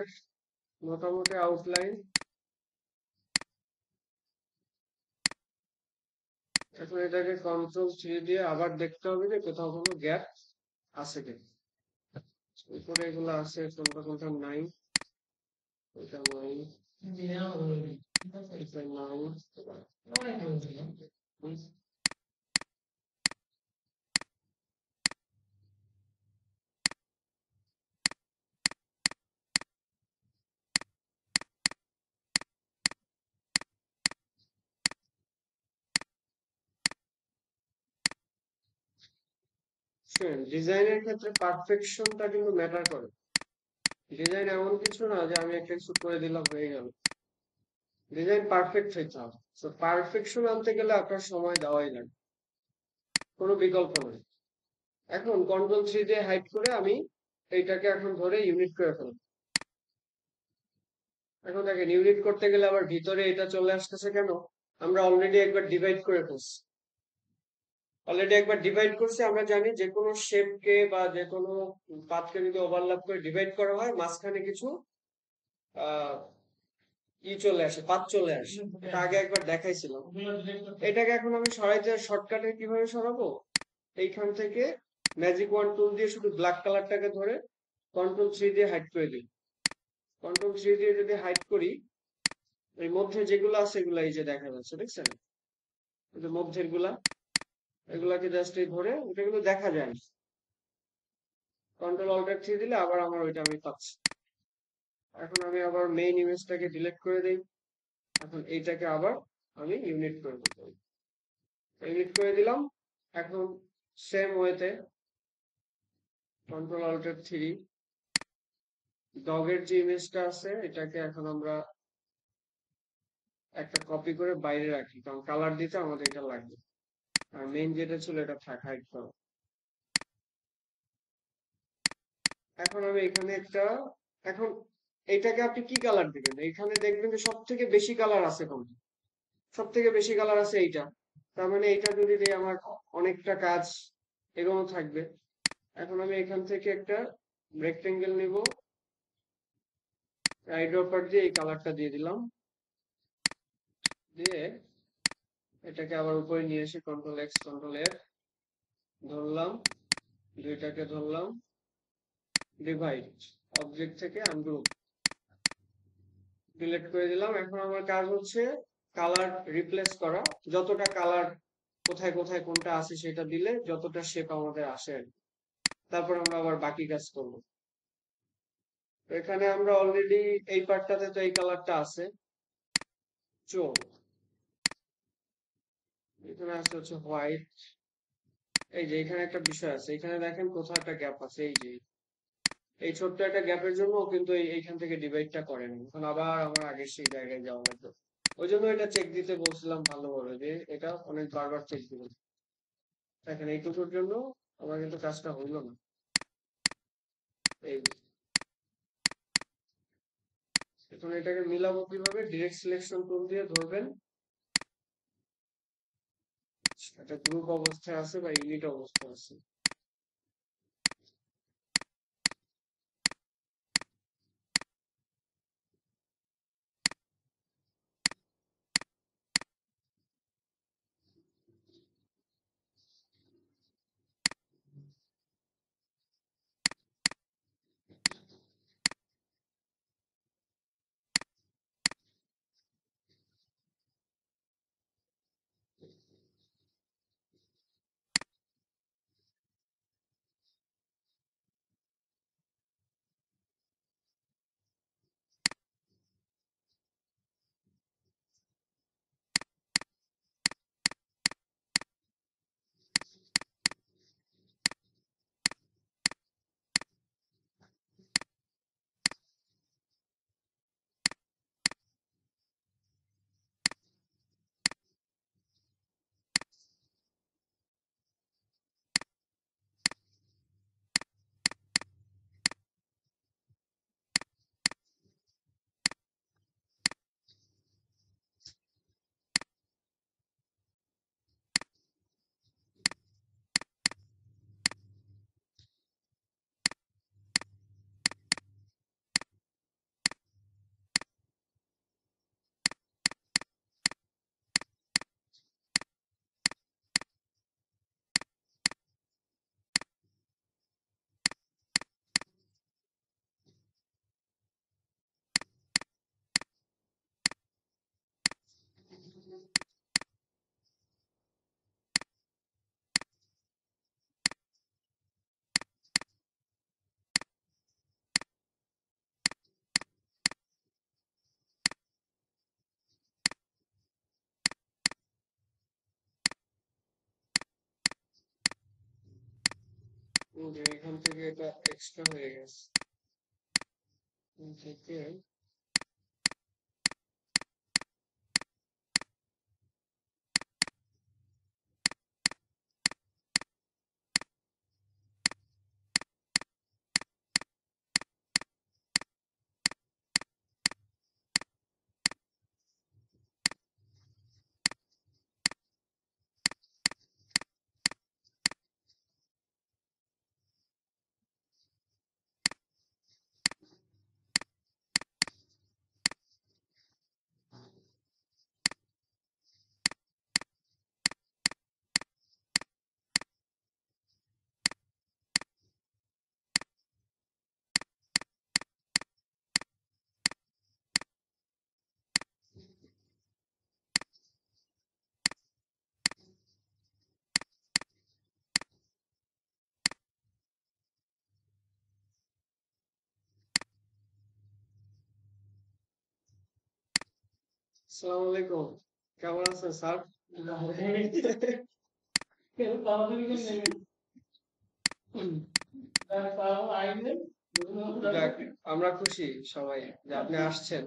মোটামুটি আউটলাইন। এখন এটাকে কন্ট্রোল 3 দিয়ে আবার দেখতে হবে যে কোথাও কোনো গ্যাপ আছে কিনা। উপরে এগুলো আছে, কোনটা কোনটা নাই, এটা নাই, এটা নাই। শুনেন, ডিজাইনের ক্ষেত্রে পারফেকশনটা কিন্তু ম্যাটার করে। ডিজাইন এমন কিছু না যে আমি একটা কিছু করে দিলাম হয়ে গেল। ডিজাইন পারফেক্ট হইতে হবে। তো পারফেকশন আনতে গেলে আপনার সময় দেওয়াই লাগে, কোনো বিকল্প নেই। এখন কন্ট্রোল 3 দিয়ে হাইড করে আমি এইটাকে এখন ধরে ইউনিট করে ফেলবো। এখন দেখেন, ইউনিট করতে গেলে আবার ভিতরে এটা চলে আসতেছে কেন? আমরা অলরেডি একবার ডিভাইড করে ফেলছি। অলরেডি একবার ডিভাইড করছি, আমরা জানি যে কোনো শেপকে বা যে কোনো পাথকে যদি ওভারল্যাপ করে ডিভাইড করা হয়, মাঝখানে কিছু আহ চলে আসে, পাত চলে আসে। এটা আগে একবার দেখাইছিলাম। এটাকে এখন আমি সরাইতে, শর্টকাটে কিভাবে সরাবো? এইখান থেকে ম্যাজিক ওয়ান টুল দিয়ে শুধু ব্ল্যাক কালারটাকে ধরে কন্ট্রোল 3 দিয়ে হাইড করে দিই। কন্ট্রোল 3 দিয়ে যদি হাইড করি, এর মধ্যে যেগুলো আছে এগুলা এই যে দেখা যাচ্ছে, দেখছেন? এই যে মধ্যের গুলা, এগুলাকে জাস্ট এই ধরে, ওটা কিন্তু দেখা যায় না। কন্ট্রোল 3 দিলে আবার আমার ওইটা আমি পাচ্ছি। এখন আমি আবার মেইন ইমেজটাকে ডিলিট করে দিই। এখন এইটাকে আবার আমি ইউনিট করে দিতে, ইউনিট করে দিলাম। এখন সেম ওয়েতে কন্ট্রোল 3, ডগের যে ইমেজটা আছে এটাকে এখন আমরা একটা কপি করে বাইরে রাখি, কারণ কালার দিতে আমাদের এটা লাগবে। আর মেইন যেটা ছিল এটা থাক, হাইড করো। এখন আমি এখানে একটা, এখন এটাকে আপনি কি কালার দিবেন? এখানে দেখবেন যে সব থেকে বেশি কালার আছে কোনটা? সব থেকে বেশি কালার আছে এইটা। তার মানে এইটা যদি দিই আমার অনেকটা কাজ এগোনো থাকবে। এখন আমি এখান থেকে একটা রেক্টেঙ্গেল নিব, আইড্রপার দিয়ে এই কালারটা দিয়ে দিলাম, দিয়ে এটাকে আবার উপরে নিয়ে এসে কন্ট্রোল X, কন্ট্রোল F ধরলাম, দুইটাকে ধরলাম, ডিভাইড, অবজেক্ট থেকে আনগ্রুপ, ডিলিট করে দিলাম। এখন আমার কাজ হচ্ছে কালার রিপ্লেস করা, যতটা কালার কোথায় কোথায় কোনটা আছে সেটা দিলে যতটা শেপ আমাদের আসে আর কি। তারপর আমরা আবার বাকি কাজ করব। তো এখানে আমরা অলরেডি এই পার্টটাতে তো এই কালারটা আছে, চোখ, এখানে আছে হচ্ছে হোয়াইট। এই যে এখানে একটা বিষয় আছে, এখানে দেখেন কোথাও একটা গ্যাপ আছে, এই যে এই ছোট্ট একটা গ্যাপের জন্য ও কিন্তু এইখান থেকে ডিভাইডটা করেনি। এখন আবার আমার আগের সেই জায়গায় যাওয়া লাগবে। ওই জন্য এটা চেক দিতে বলছিলাম ভালোভাবে, যে এটা অনেক বারবার চেক দিবে। দেখেন এইটুকুর জন্য আমার কিন্তু কাজটা হইলো না। এই এখন এটাকে মিলাবো কিভাবে? ডিরেক্ট সিলেকশন টুল দিয়ে ধরবেন, এটা গ্রুপ অবস্থায় আছে বা ইউনিট অবস্থায় আছে। যে এখান থেকে এটা এক্সট্রা হয়ে গেছে এখান থেকে আসসালামু আলাইকুম, কেমন আছেন স্যার? কেউ তাড়াতাড়ি করে নেবেন। তাও আইনে যাক, আমরা খুশি সবাই যে আপনি আসছেন।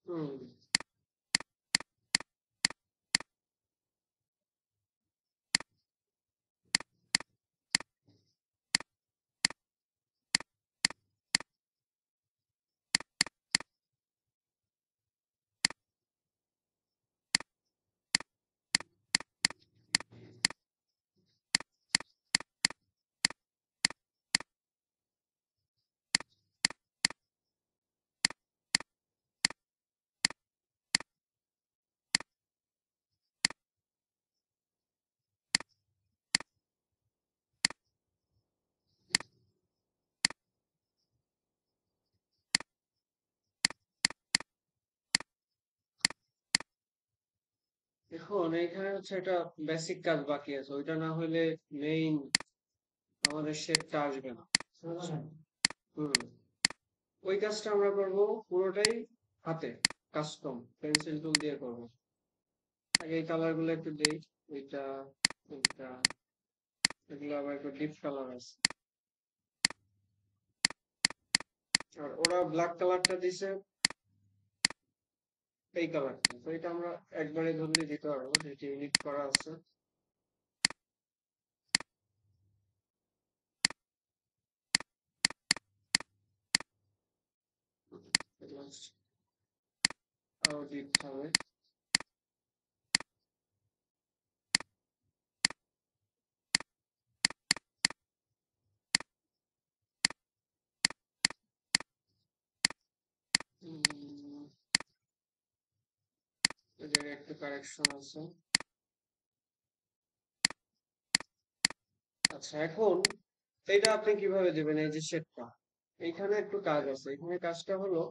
হুম, এখন এইখানে হচ্ছে একটা বেসিক কাজ বাকি আছে, ওইটা না হলে মেইন আমাদের শেপটা আসবে না। হুম, ওই কাজটা আমরা করব পুরোটাই হাতে, কাস্টম পেন্সিল টুল দিয়ে করব। আগে এই কালার গুলো একটু দেই, এটা এটা এগুলো আবার একটু ডিপ কালার আছে, আর ওরা ব্ল্যাক কালারটা দিছে এই কালারটা, তো এটা আমরা একবারে ধরলে দিতে পারবো, যেটা ইউনিট করা আছে। আরো দিতে হবে। উম, এই জায়গায় একটু কারেকশন আছে। আচ্ছা, এখন এটা আপনি কিভাবে দেবেন? এই যে শেপটা, এইখানে একটু কাজ আছে। এখানে কাজটা হলো,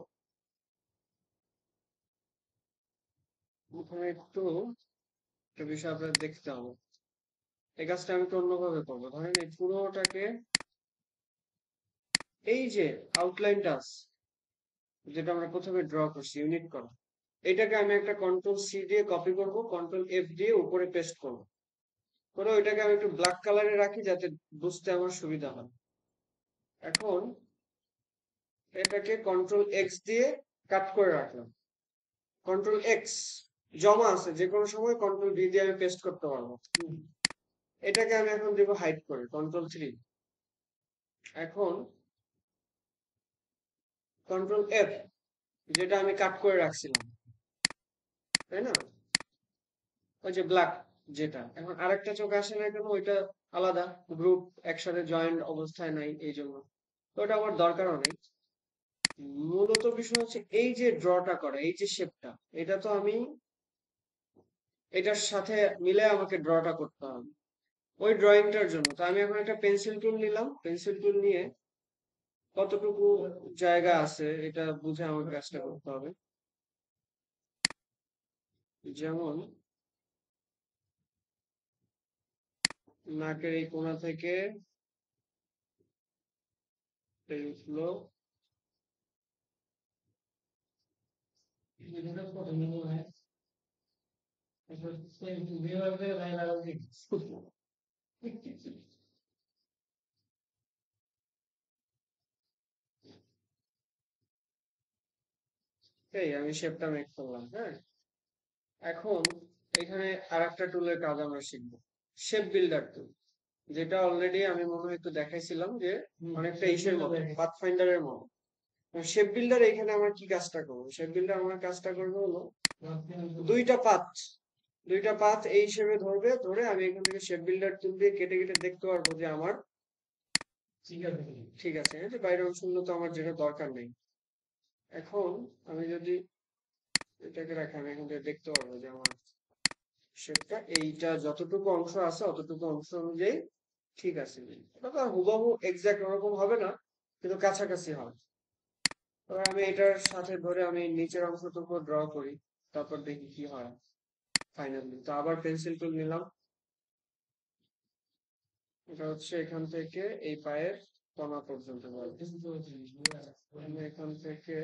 এখানে একটু একটা বিষয় আপনার দেখতে হবে। এই কাজটা আমি একটু অন্যভাবে করবো। ধরেন এই পুরোটাকে, এই যে আউটলাইনটা আছে যেটা আমরা প্রথমে ড্র করছি ইউনিট করা, এটাকে আমি একটা কন্ট্রোল সি দিয়ে কপি করব, কন্ট্রোল এফ দিয়ে উপরে পেস্ট করব, করে ওইটাকে আমি একটু ব্ল্যাক কালারে রাখি যাতে বুঝতে আমার সুবিধা হয়। এখন এটাকে কন্ট্রোল এক্স দিয়ে কাট করে রাখলাম। কন্ট্রোল এক্স জমা আছে, যে কোনো সময় কন্ট্রোল ভি দিয়ে আমি পেস্ট করতে পারবো। এটাকে আমি এখন দেবো হাইড করে, কন্ট্রোল থ্রি। এখন কন্ট্রোল এফ, যেটা আমি কাট করে রাখছিলাম, তাই না, ওই যে ব্ল্যাক, যেটা এখন আরেকটা চোখ আসে না কেন ওইটা আলাদা গ্রুপ একসাথে জয়েন্ট অবস্থায় নাই এই জন্য তো ওটা আমার দরকারও নেই মূলত বিষয় হচ্ছে এই যে ড্রটা করা এই যে শেপটা এটা তো আমি এটার সাথে মিলে আমাকে ড্রটা করতে হবে ওই ড্রয়িংটার জন্য তো আমি এখন একটা পেন্সিল টুল নিলাম পেন্সিল টুল নিয়ে কতটুকু জায়গা আছে এটা বুঝে আমাকে কাজটা করতে হবে যেমন নাকের এই কোণা থেকে এই উঠলো এটা কত মনে হয় এটা বিভাগে রায় লাগা উচিত এই আমি শেপটা মেক করলাম হ্যাঁ এখন এখানে আরেকটা টুলের কাজ আমরা শিখবো শেপ বিল্ডার টুল যেটা অলরেডি আমি মনে হয় একটু দেখাইছিলাম যে অনেকটা ইসের মতো পাথফাইন্ডারের মতো শেপ বিল্ডার এখানে আমার কি কাজটা করবো শেপ বিল্ডার আমার কাজটা করবে হলো দুইটা পাথ দুইটা পাথ এই হিসেবে ধরবে ধরে আমি এখান থেকে শেপ বিল্ডার টুল দিয়ে কেটে কেটে দেখতে পারবো যে আমার ঠিক আছে ঠিক আছে এই যে বাইরের অংশগুলো তো আমার যেটা দরকার নেই এখন আমি যদি এটাকে রাখি আমি এখান থেকে দেখতে পারবো যে আমার শেপটা এইটা যতটুকু অংশ আছে অতটুকু অংশ অনুযায়ী ঠিক আছে এটা তো আর হুবহু এক্সাক্ট ওরকম হবে না কিন্তু কাছাকাছি হবে তবে আমি এটার সাথে ধরে আমি নিচের অংশটুকু ড্র করি তারপর দেখি কি হয় ফাইনালি তো আবার পেন্সিল টুল নিলাম এটা হচ্ছে এখান থেকে এই পায়ের তলা পর্যন্ত আমি এখান থেকে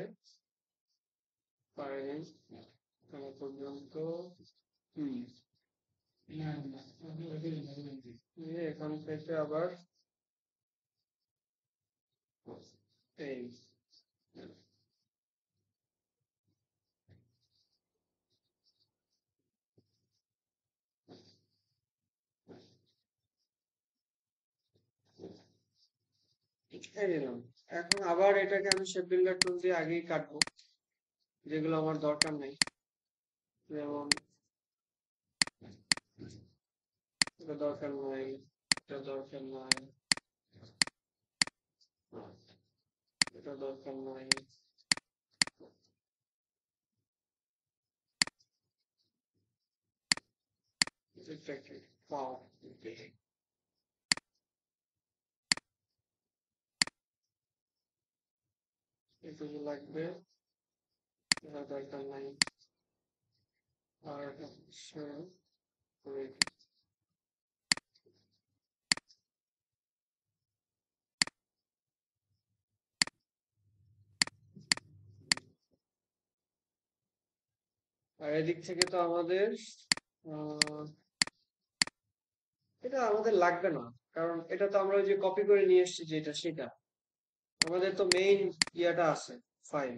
পায়ের তলা পর্যন্ত হম এখান থেকে আবার এই এই নিলাম এখন আবার এটাকে আমি শেপ বিল্ডার টুল দিয়ে আগেই কাটবো যেগুলো আমার দরকার নেই যেমন এটা দরকার নাই এটা দরকার নাই এটা দরকার নাই এটা কি পাও এটুকু লাগবে এটা দরকার নাই আর হচ্ছে আর এদিক থেকে তো আমাদের আহ এটা আমাদের লাগবে না কারণ এটা তো আমরা ওই যে কপি করে নিয়ে এসেছি যেটা সেটা আমাদের তো মেইন ইয়াটা আছে ফাইল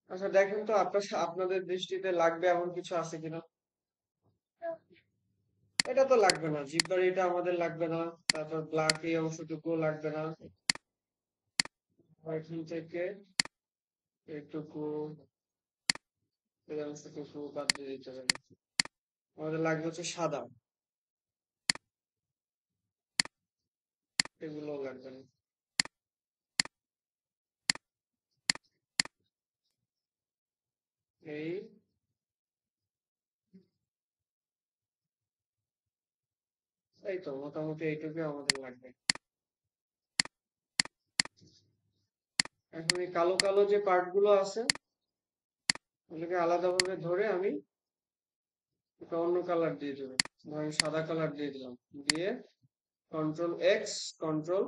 আচ্ছা দেখেন তো আপনাদের দৃষ্টিতে লাগবে এমন কিছু আছে কিনা এটা তো লাগবে না জিব্বার এটা আমাদের লাগবে না তারপর ব্ল্যাক এই অংশটুকু লাগবে না এখান থেকে এইটুকু এই অংশটুকু বাদ দিয়ে দিতে হবে আমাদের লাগবে হচ্ছে সাদা এগুলো লাগবে না এই এই তো মোটামুটি এইটুকু আমাদের লাগবে এখন এই কালো কালো যে পার্ট গুলো আছে ওগুলোকে আলাদাভাবে ধরে আমি একটা অন্য কালার দিয়ে দেবো ধরেন সাদা কালার দিয়ে দিলাম দিয়ে control X control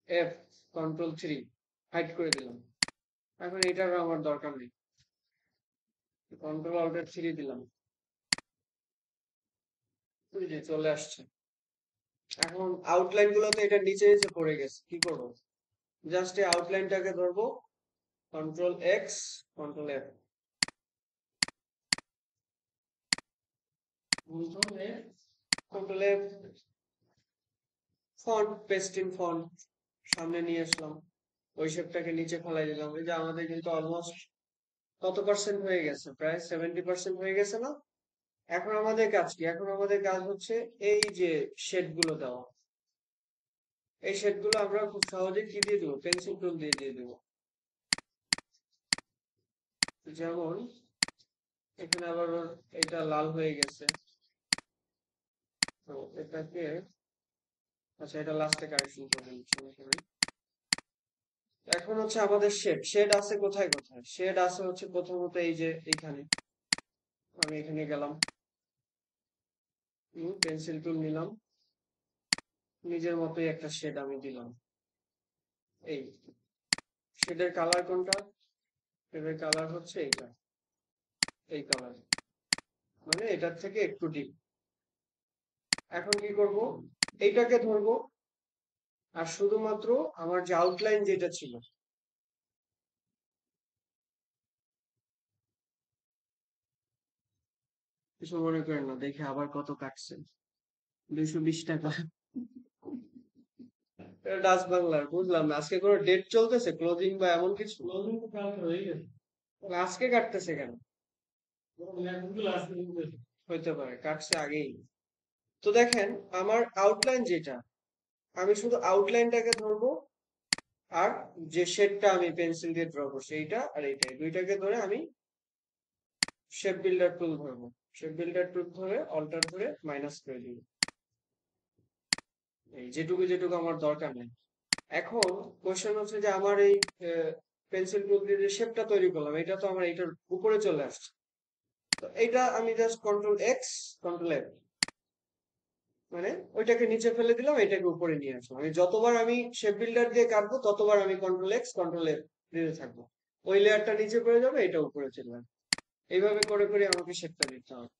F control 3 hide করে দিলাম এখন এটার আমার দরকার নেই কন্ট্রোল অল্টার 3 দিলাম ওই যে চলে আসছে এখন আউটলাইন গুলো তো এটা নিচে এসে পড়ে গেছে কি করবো জাস্ট এই আউটলাইনটাকে ধরবো control X control F control F font pasting font সামনে নিয়ে আসলাম ওই শেপটাকে নিচে ফেলাই দিলাম এই যে আমাদের কিন্তু অলমোস্ট কত পার্সেন্ট হয়ে গেছে? প্রায় 70% হয়ে গেছে না? এখন আমাদের কাজ কি? এখন আমাদের কাজ হচ্ছে এই যে শেড গুলো দেওয়া। এই শেড গুলো আমরা খুব সহজে কি দিয়ে দেবো? পেন্সিল টুল দিয়ে দিয়ে দেবো। যেমন এখানে আবার এটা লাল হয়ে গেছে, তো এটাকে, আচ্ছা এটা লাস্টে কারেকশন করে দিচ্ছি এখানে। এখন হচ্ছে আমাদের শেড, শেড আছে কোথায় কোথায়? শেড আছে হচ্ছে প্রথমত এই যে এখানে, আমি এখানে গেলাম, পেন্সিল টুল নিলাম, নিজের মতোই একটা শেড আমি দিলাম। এই শেডের কালার কোনটা? শেডের কালার হচ্ছে এইটা, এই কালার, মানে এটার থেকে একটু ডিপ। এখন কি করব? এইটাকে ধরবো, আর শুধুমাত্র আমার যে আউটলাইন যেটা ছিল, কিছু মনে করেন না, দেখে আবার কত কাটছেন, 220 টাকা। এটা ডাচ বাংলার, বুঝলাম না আজকে কোনো ডেট চলতেছে, ক্লোজিং বা এমন কিছু? ক্লোজিং তো কালকে হয়ে গেছে। আজকে কাটতেছে কেন? ল্যাপগুলো আজকে ঢুকবে। হইতে পারে কাটছে আগেই। তো দেখেন আমার আউটলাইন যেটা, আমি শুধু আউটলাইনটাকে ধরবো, আর যে শেডটা আমি পেন্সিল দিয়ে ড্র করছি এইটা আর এইটা, এই দুইটাকে ধরে আমি শেপ বিল্ডার টুল ধরবো। শেপ বিল্ডার টুল ধরে অল্টার ধরে মাইনাস করে দিব, এই যেটুকু যেটুকু আমার দরকার নেই। এখন কোশ্চেন হচ্ছে যে আমার এই পেন্সিল টুল দিয়ে যে শেপটা তৈরি করলাম, এটা তো আমার এইটার উপরে চলে আসছে। তো এইটা আমি just control X control F, মানে ওইটাকে নিচে ফেলে দিলাম, এটাকে উপরে নিয়ে আসলাম। আমি যতবার আমি শেপ বিল্ডার দিয়ে কাটবো ততবার আমি কন্ট্রোল এক্স কন্ট্রোল এফ দিতে থাকবো, ওই লেয়ারটা নিচে পড়ে যাবে, এটা উপরে চলে যাবে। এইভাবে করে করে আমাকে শেপটা দিতে হবে।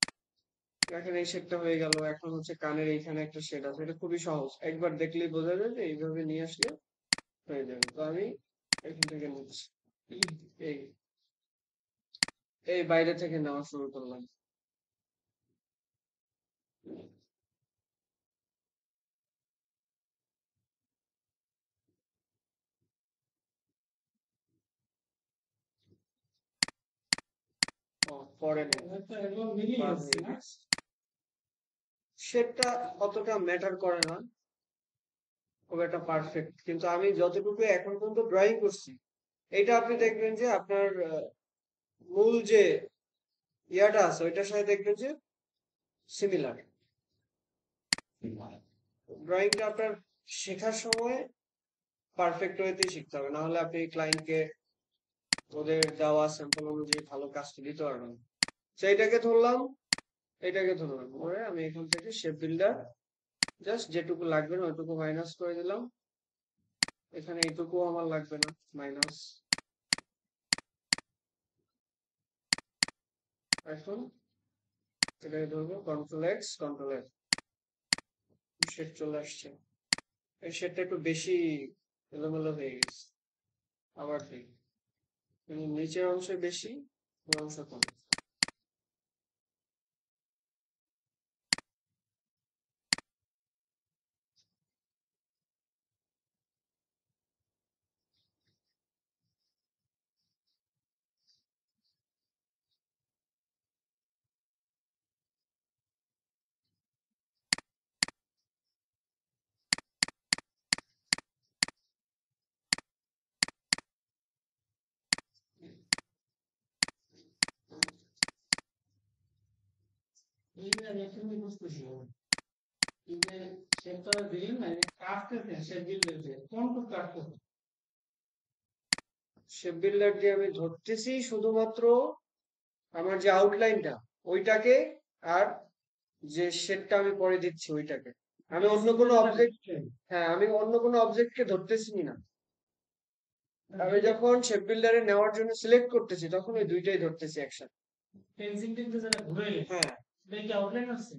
দেখেন এই শেডটা হয়ে গেল। এখন হচ্ছে কানের এইখানে একটা শেড আছে, এটা খুবই সহজ, একবার দেখলেই বোঝা যায় যে এইভাবে নিয়ে আসলে হয়ে যাবে। তো আমি এখান থেকে নিচ্ছি, এই এই বাইরে থেকে নেওয়া শুরু করলাম। পরে একটা একদম মিলিয়ে যাচ্ছে না? শেডটা অতটা ম্যাটার করে না, খুব একটা পারফেক্ট, কিন্তু আমি যতটুকু এখন পর্যন্ত ড্রয়িং করছি, এটা আপনি দেখবেন যে আপনার মূল যে ইয়াটা আছে ওইটার সাথে দেখবেন যে সিমিলার। ড্রয়িংটা আপনার শেখার সময় পারফেক্ট ওয়েতেই শিখতে হবে, না হলে আপনি ক্লায়েন্টকে ওদের দেওয়া স্যাম্পল অনুযায়ী ভালো কাজটা দিতে পারবেন। সেইটাকে ধরলাম, এটাকে ধরলাম, ধরে আমি এখান থেকে শেপ বিল্ডার জাস্ট যেটুকু লাগবে না ওইটুকু মাইনাস করে দিলাম, এখানে এইটুকু আমার লাগবে না, মাইনাস। এখন এটাকে ধরবো control X control F, shade চলে আসছে। এই শেডটা একটু বেশি এলোমেলো হয়ে গেছে, আবার ঠিক, কিন্তু নিচের অংশে বেশি, ওই অংশ কম। এই যে আমি এখানে বুঝতেছি না। এই যে শেপটা দিলেন না, এই যে কাটতেছেন শেপ বিল্ডার দিয়ে, কোনটুকু কাটতেছেন? শেপ বিল্ডার দিয়ে আমি ধরতেছি শুধুমাত্র আমার যে আউটলাইনটা ওইটাকে, আর যে শেডটা আমি পরে দিচ্ছি ওইটাকে। আমি অন্য কোনো অবজেক্ট, হ্যাঁ আমি অন্য কোনো অবজেক্টকে ধরতেছি না। আমি যখন শেপ বিল্ডারে নেওয়ার জন্য সিলেক্ট করতেছি তখন ওই দুইটাই ধরতেছি একসাথে। পেন্সিল টিপতে যেটা ঘুরে গেছে, হ্যাঁ এটা কি আউটলাইন আছে?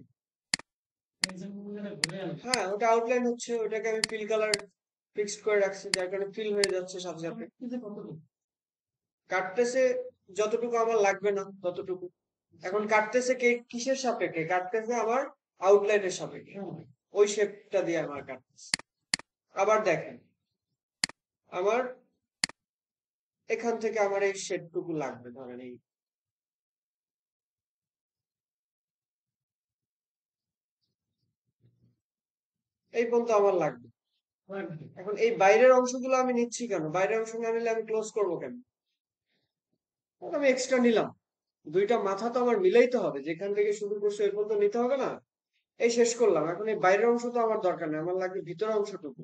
পেন্সিল যেটা ঘুরে গেল, হ্যাঁ, ওটা আউটলাইন হচ্ছে, ওটাকে আমি ফিল কালার ফিক্সড করে রাখছি, যার কারণে ফিল হয়ে যাচ্ছে সাথে সাথে। কতটুকু? কাটতেছে যতটুকু আমার লাগবে না ততটুকু। এখন কাটতেছে কে কিসের সাপেক্ষে? কাটতেছে আমার আউটলাইনের সাপেক্ষে, ওই শেপটা দিয়ে আমার কাটতেছে। আবার দেখেন আমার এখান থেকে আমার এই শেডটুকু লাগবে, ধরেন এই পর্যন্ত আমার লাগবে। এখন এই বাইরের অংশগুলো আমি নিচ্ছি কেন? বাইরের অংশ না নিলে আমি ক্লোজ করবো কেন? আমি এক্সট্রা নিলাম। দুইটা মাথা তো আমার মিলাইতে হবে, যেখান থেকে শুরু করছে ওই পর্যন্ত নিতে হবে না? এই শেষ করলাম। এখন এই বাইরের অংশ তো আমার দরকার নেই, আমার লাগবে ভিতরের অংশটুকু।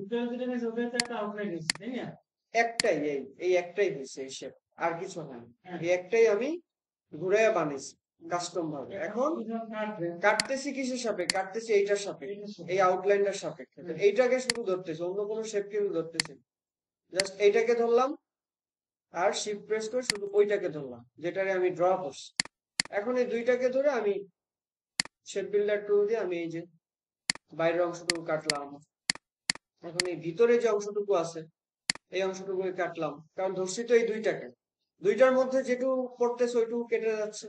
একটাই, এই একটাই হয়েছে এই শেপ, আর কিছু হয় না। এই একটাই আমি ঘুরাইয়া বানিয়েছি কাস্টম ভাবে। এখন কাটতেছি কিসের সাপেক্ষে? কাটতেছি এইটার সাপেক্ষে, এই আউটলাইনটার সাপেক্ষে। তো এইটাকে শুধু ধরতেছি, অন্য কোনো শেপ কিন্তু ধরতেছি না। জাস্ট এইটাকে ধরলাম, আর শিফট প্রেস করে শুধু ওইটাকে ধরলাম যেটারে আমি ড্র করছি। এখন এই দুইটাকে ধরে আমি শেপ বিল্ডার টুল দিয়ে আমি এই যে বাইরের অংশটুকু কাটলাম। এখন এই ভিতরে যে অংশটুকু আছে এই অংশটুকু কাটলাম, কারণ ধরছি তো এই দুইটাকে। দুইটার মধ্যে যেটুকু পড়তেছে ওইটুকু কেটে যাচ্ছে।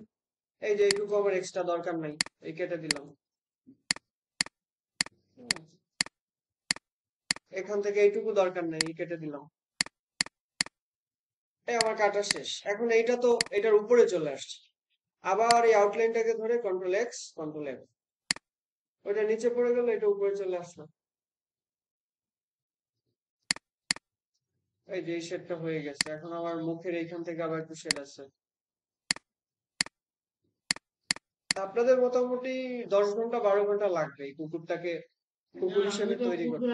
এই যে এইটুকু আমার এক্সট্রা দরকার নাই, এই কেটে দিলাম। এখান থেকে এইটুকু দরকার নাই, এই কেটে দিলাম। এই আমার কাটা শেষ। এখন এইটা তো এটার উপরে চলে আসছে। আবার এই আউটলাইনটাকে ধরে কন্ট্রোল এক্স কন্ট্রোল এফ, ওইটা নিচে পড়ে গেল, এটা উপরে চলে আসলো। এই যে এই শেডটা হয়ে গেছে। এখন আমার মুখের এইখান থেকে আবার একটু শেড আছে। আপনাদের মোটামুটি 10 ঘন্টা 12 ঘন্টা লাগবে এই কুকুরটাকে কুকুর হিসেবে তৈরি করতে।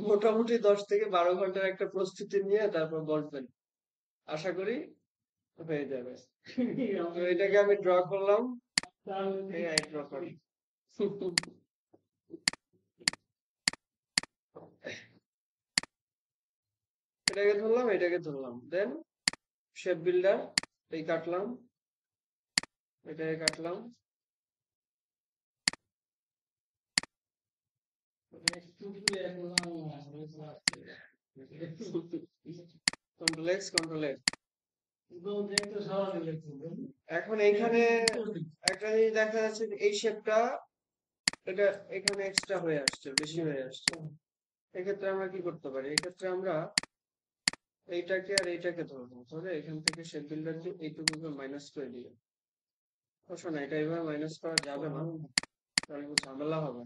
মোটামুটি 10 থেকে 12 ঘন্টার একটা প্রস্তুতি নিয়ে তারপর বসবেন, আশা করি হয়ে যাবে। তো এটাকে আমি ড্র করলাম, এই ড্র করি। এটাকে ধরলাম, দেন শেপ বিল্ডার এই কাটলাম, এটাকে কাটলাম, কন্ট্রোল এক্স কন্ট্রোল এফ। এখন এইখানে একটা জিনিস দেখা যাচ্ছে যে এই শেপটা এটা এখানে এক্সট্রা হয়ে আসছে, বেশি হয়ে আসছে। এক্ষেত্রে আমরা কি করতে পারি? এক্ষেত্রে আমরা এইটাকে আর এইটাকে ধরবো, ধরে এখান থেকে শেপ বিল্ডার দিয়ে এইটুকুকে মাইনাস করে দিই। অবশ্য না, এটা এইভাবে মাইনাস করা যাবে না, তাহলে খুব ঝামেলা হবে।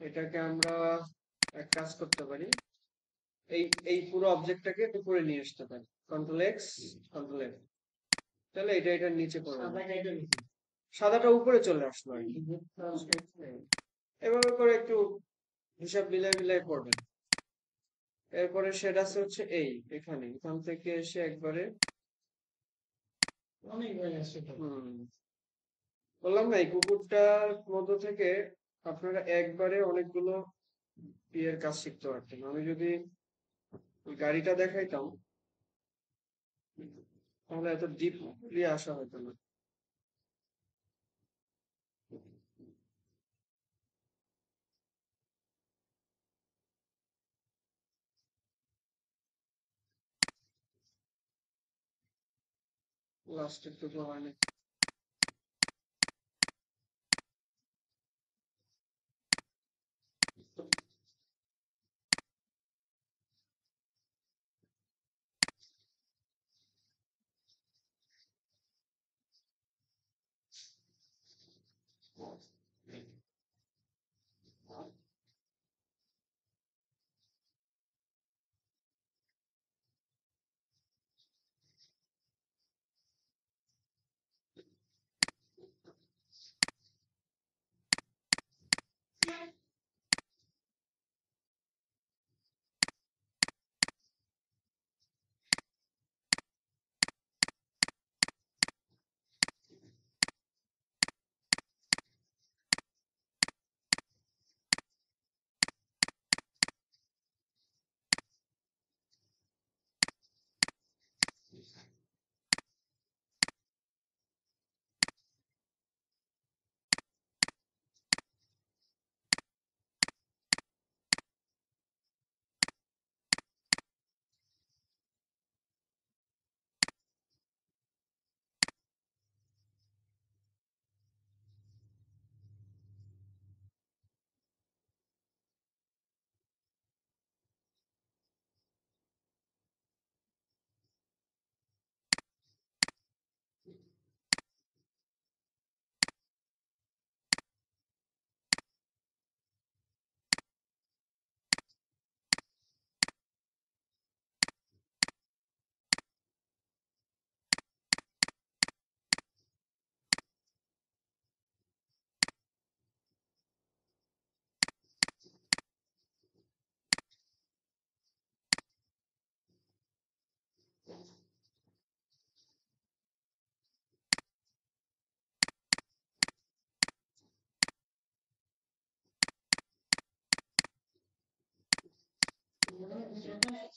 এটাকে আমরা এক কাজ করতে পারি, এই এই পুরো অবজেক্টটাকে উপরে নিয়ে আসতে পারি, কন্ট্রোল এক্স কন্ট্রোল এফ। তাহলে এটা এটার নিচে পড়বে, সাদাটা উপরে চলে আসলো আর কি। এভাবে করে একটু হিসাব মিলাই মিলাই পড়বেন। এরপরে শেড আছে হচ্ছে এই এখানে, এখান থেকে এসে একবারে বললাম না, এই কুকুরটার মধ্য থেকে আপনারা একবারে অনেকগুলো ইয়ের কাজ শিখতে পারতেন। আমি যদি ওই গাড়িটা দেখাইতাম তাহলে এত ডিপলি আসা হতো না। লাস্টের টুকু হয়নি।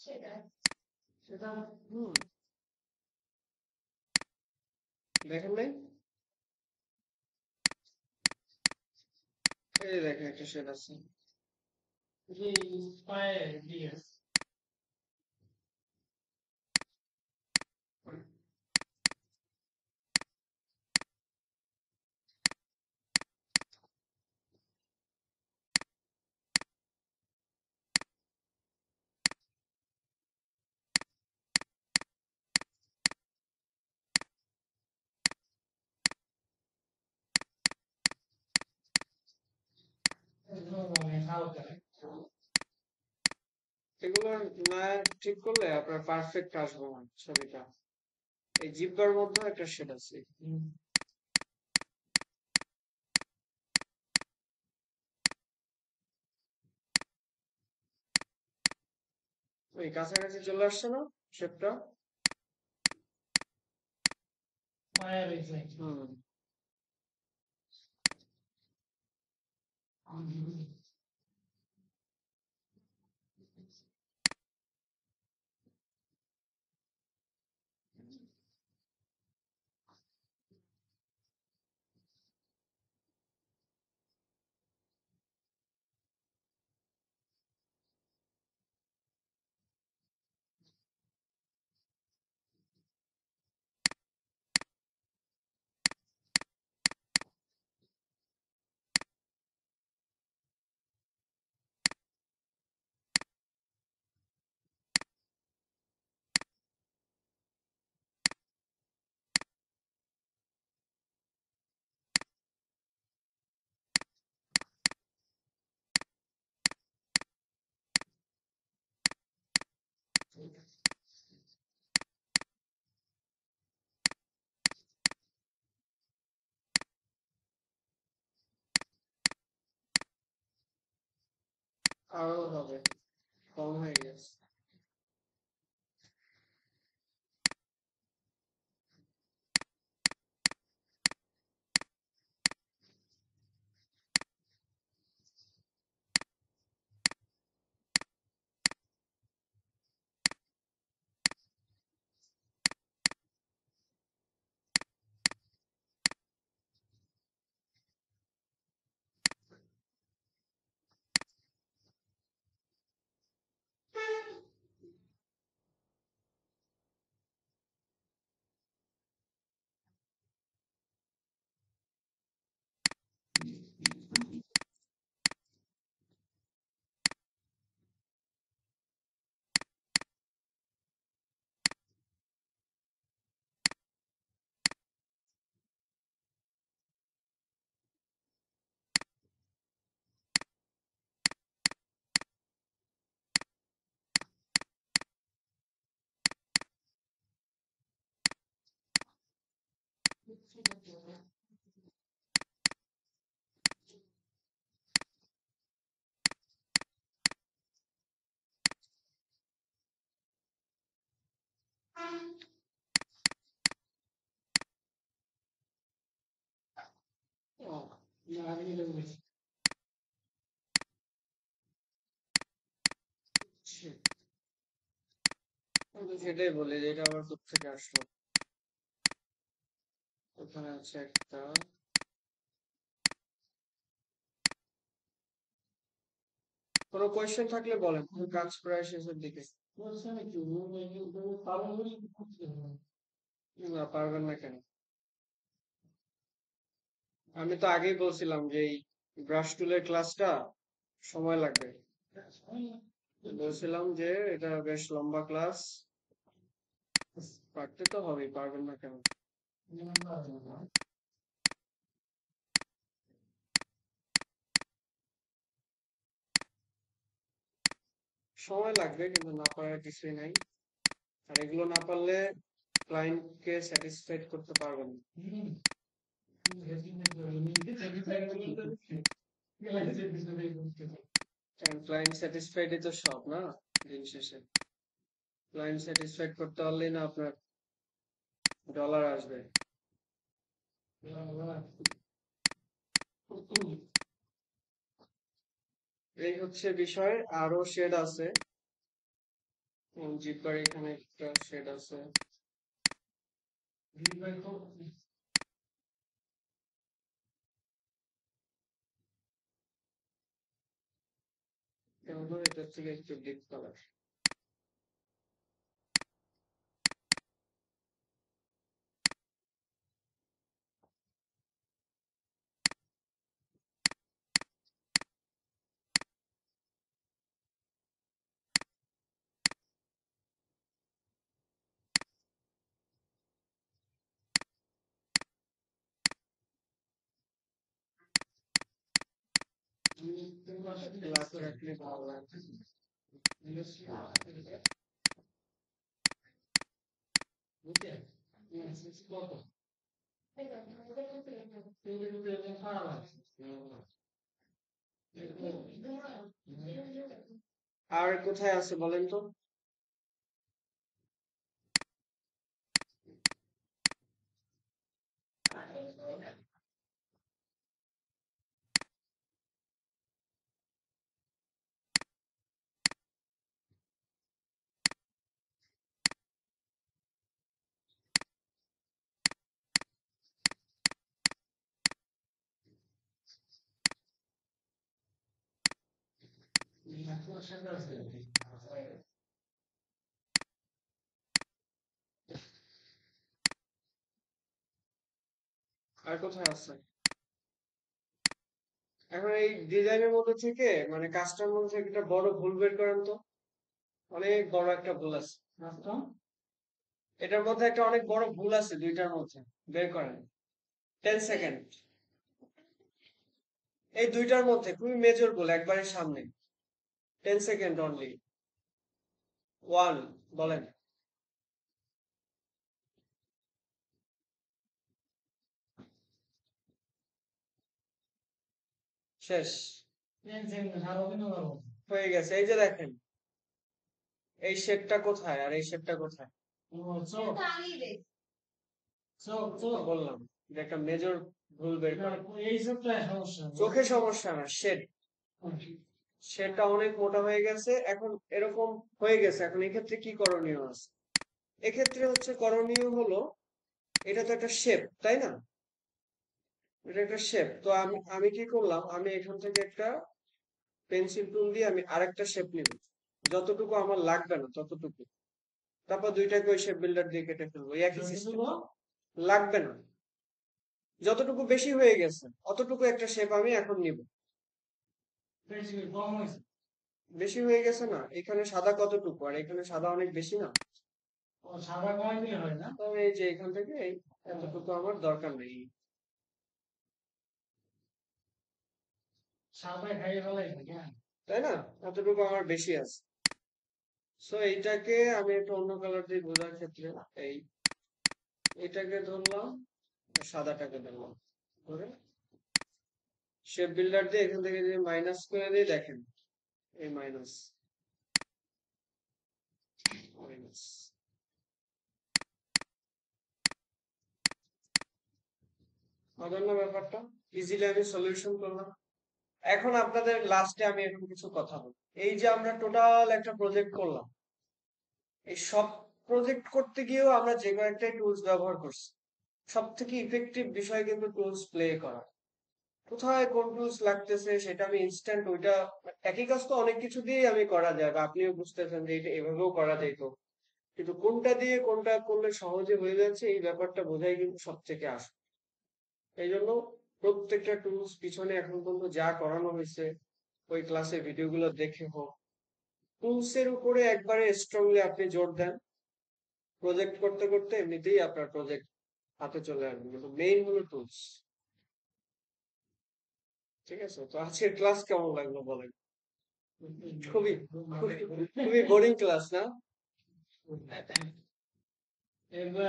সেটা হুম দেখেন নাই? এই দেখেন একটা শেড আছে। যে ইন্সপায়ার ডিএস হালকা এগুলো না ঠিক করলে আপনার পারফেক্ট আসবে না ছবিটা। এই জিব্বার মধ্যে একটা শেড আছে। ওই কাছাকাছি চলে আসছে না শেডটা? ফায়ার হয়েছে হুম আরো হবে, কম হয়ে গেছে। ও না আমি বলছি আমি তো সেটাই বলি যে এটা আবার কোত্থেকে আসলো। ওখানে আছে একটা। কোনো কোয়েশ্চেন থাকলে বলেন, কাজ প্রায় শেষের দিকে। বলছেন কি পালন করি করতে হবে না পারবেন না কেন? আমি তো আগেই বলছিলাম যে এই ব্রাশ টুলের ক্লাসটা সময় লাগবে। বলছিলাম যে এটা বেশ লম্বা ক্লাস, পারতে তো হবেই, পারবেন না কেন? সময় লাগবে, কিন্তু না পারার কিছুই নাই। আর এগুলো না পারলে ক্লায়েন্টকে স্যাটিসফাইড করতে পারবেন না। কারণ ক্লায়েন্ট স্যাটিসফাইডই তো সব না, দিন শেষে। ক্লায়েন্ট স্যাটিসফাইড করতে পারলেই না আপনার ডলার আসবে। এই হচ্ছে বিষয়, আরো শেড আছে। জিপার এখানে একটা শেড আছে। এটা থেকে একটু ডিপ কালার। ব্ল্যাক রাখলে ভালো লাগবে। আর কোথায় আছে বলেন তো? আর কোথায় আছে? এখন এই ডিজাইনের মধ্যে থেকে মানে কাজটার মধ্যে থেকে একটা বড় ভুল বের করেন তো। অনেক বড় একটা ভুল আছে এটার মধ্যে, একটা অনেক বড় ভুল আছে দুইটার মধ্যে, বের করেন। 10 সেকেন্ড। এই দুইটার মধ্যে খুবই মেজর ভুল, একবারে সামনে। 10 সেকেন্ড অনলি। 1, বলেন। শেষ হয়ে গেছে। এই যে দেখেন, এই শেপটা কোথায় আর এই শেপটা কোথায়? বললাম যে একটা মেজর ভুল বের করেন। চোখে সমস্যা না, শেডটা অনেক মোটা হয়ে গেছে এখন, এরকম হয়ে গেছে। এখন এক্ষেত্রে কি করণীয় আছে? এক্ষেত্রে হচ্ছে করণীয় হলো, এটা তো একটা শেপ, তাই না? এটা একটা শেপ। তো আমি আমি কি করলাম, আমি এখান থেকে একটা পেন্সিল টুল দিয়ে আমি আরেকটা শেপ নিব, যতটুকু আমার লাগবে না ততটুকু। তারপর দুইটাকে ওই শেপ বিল্ডার দিয়ে কেটে ফেলবো, এই একই সিস্টেম। লাগবে না, যতটুকু বেশি হয়ে গেছে অতটুকু একটা শেপ আমি এখন নিব। বেশি হয়ে গেছে না? এখানে সাদা কতটুকু আর এখানে সাদা অনেক বেশি না? সাদা কমাই দিলে হয় না? তবে এই যে এখান থেকে এতটুকু আমার দরকার নেই, সাদা খাইয়ে ফেলাই তাই না? এতটুকু আমার বেশি আছে। সো এইটাকে আমি একটু অন্য কালার দিয়ে বোঝার ক্ষেত্রে এই এটাকে ধরলাম, সাদাটাকে ধরলাম, ধরে শেপ বিল্ডার দিয়ে এখান থেকে যদি মাইনাস করে দিই, দেখেন এই মাইনাস মাইনাস। অজানা ব্যাপারটা ইজিলি আমি সলিউশন করলাম। এখন আপনাদের লাস্টে আমি এখন কিছু কথা বলবো। এই যে আমরা টোটাল একটা প্রজেক্ট করলাম, এই সব প্রজেক্ট করতে গিয়েও আমরা যে কয়েকটা টুলস ব্যবহার করছি, সব থেকে ইফেক্টিভ বিষয় কিন্তু টুলস প্লে করা। কোথায় কোন টুলস লাগতেছে সেটা আমি ইনস্ট্যান্ট, ওইটা একই কাজ তো অনেক কিছু দিয়েই আমি করা যায়, বা আপনিও বুঝতেছেন যে এটা এভাবেও করা যেত, কিন্তু কোনটা দিয়ে কোনটা করলে সহজে হয়ে যাচ্ছে এই ব্যাপারটা বোঝাই কিন্তু সব থেকে আসে। এই জন্য প্রত্যেকটা টুলস পিছনে এখন পর্যন্ত যা করানো হয়েছে, ওই ক্লাসে ভিডিওগুলো দেখে হোক, টুলস এর উপরে একবারে স্ট্রংলি আপনি জোর দেন, প্রজেক্ট করতে করতে এমনিতেই আপনার প্রজেক্ট হাতে চলে আসবে, কিন্তু মেইন হলো টুলস। ঠিক আছে, তো আজকের ক্লাস কেমন লাগলো বলেন? খুবই খুবই বোরিং ক্লাস না?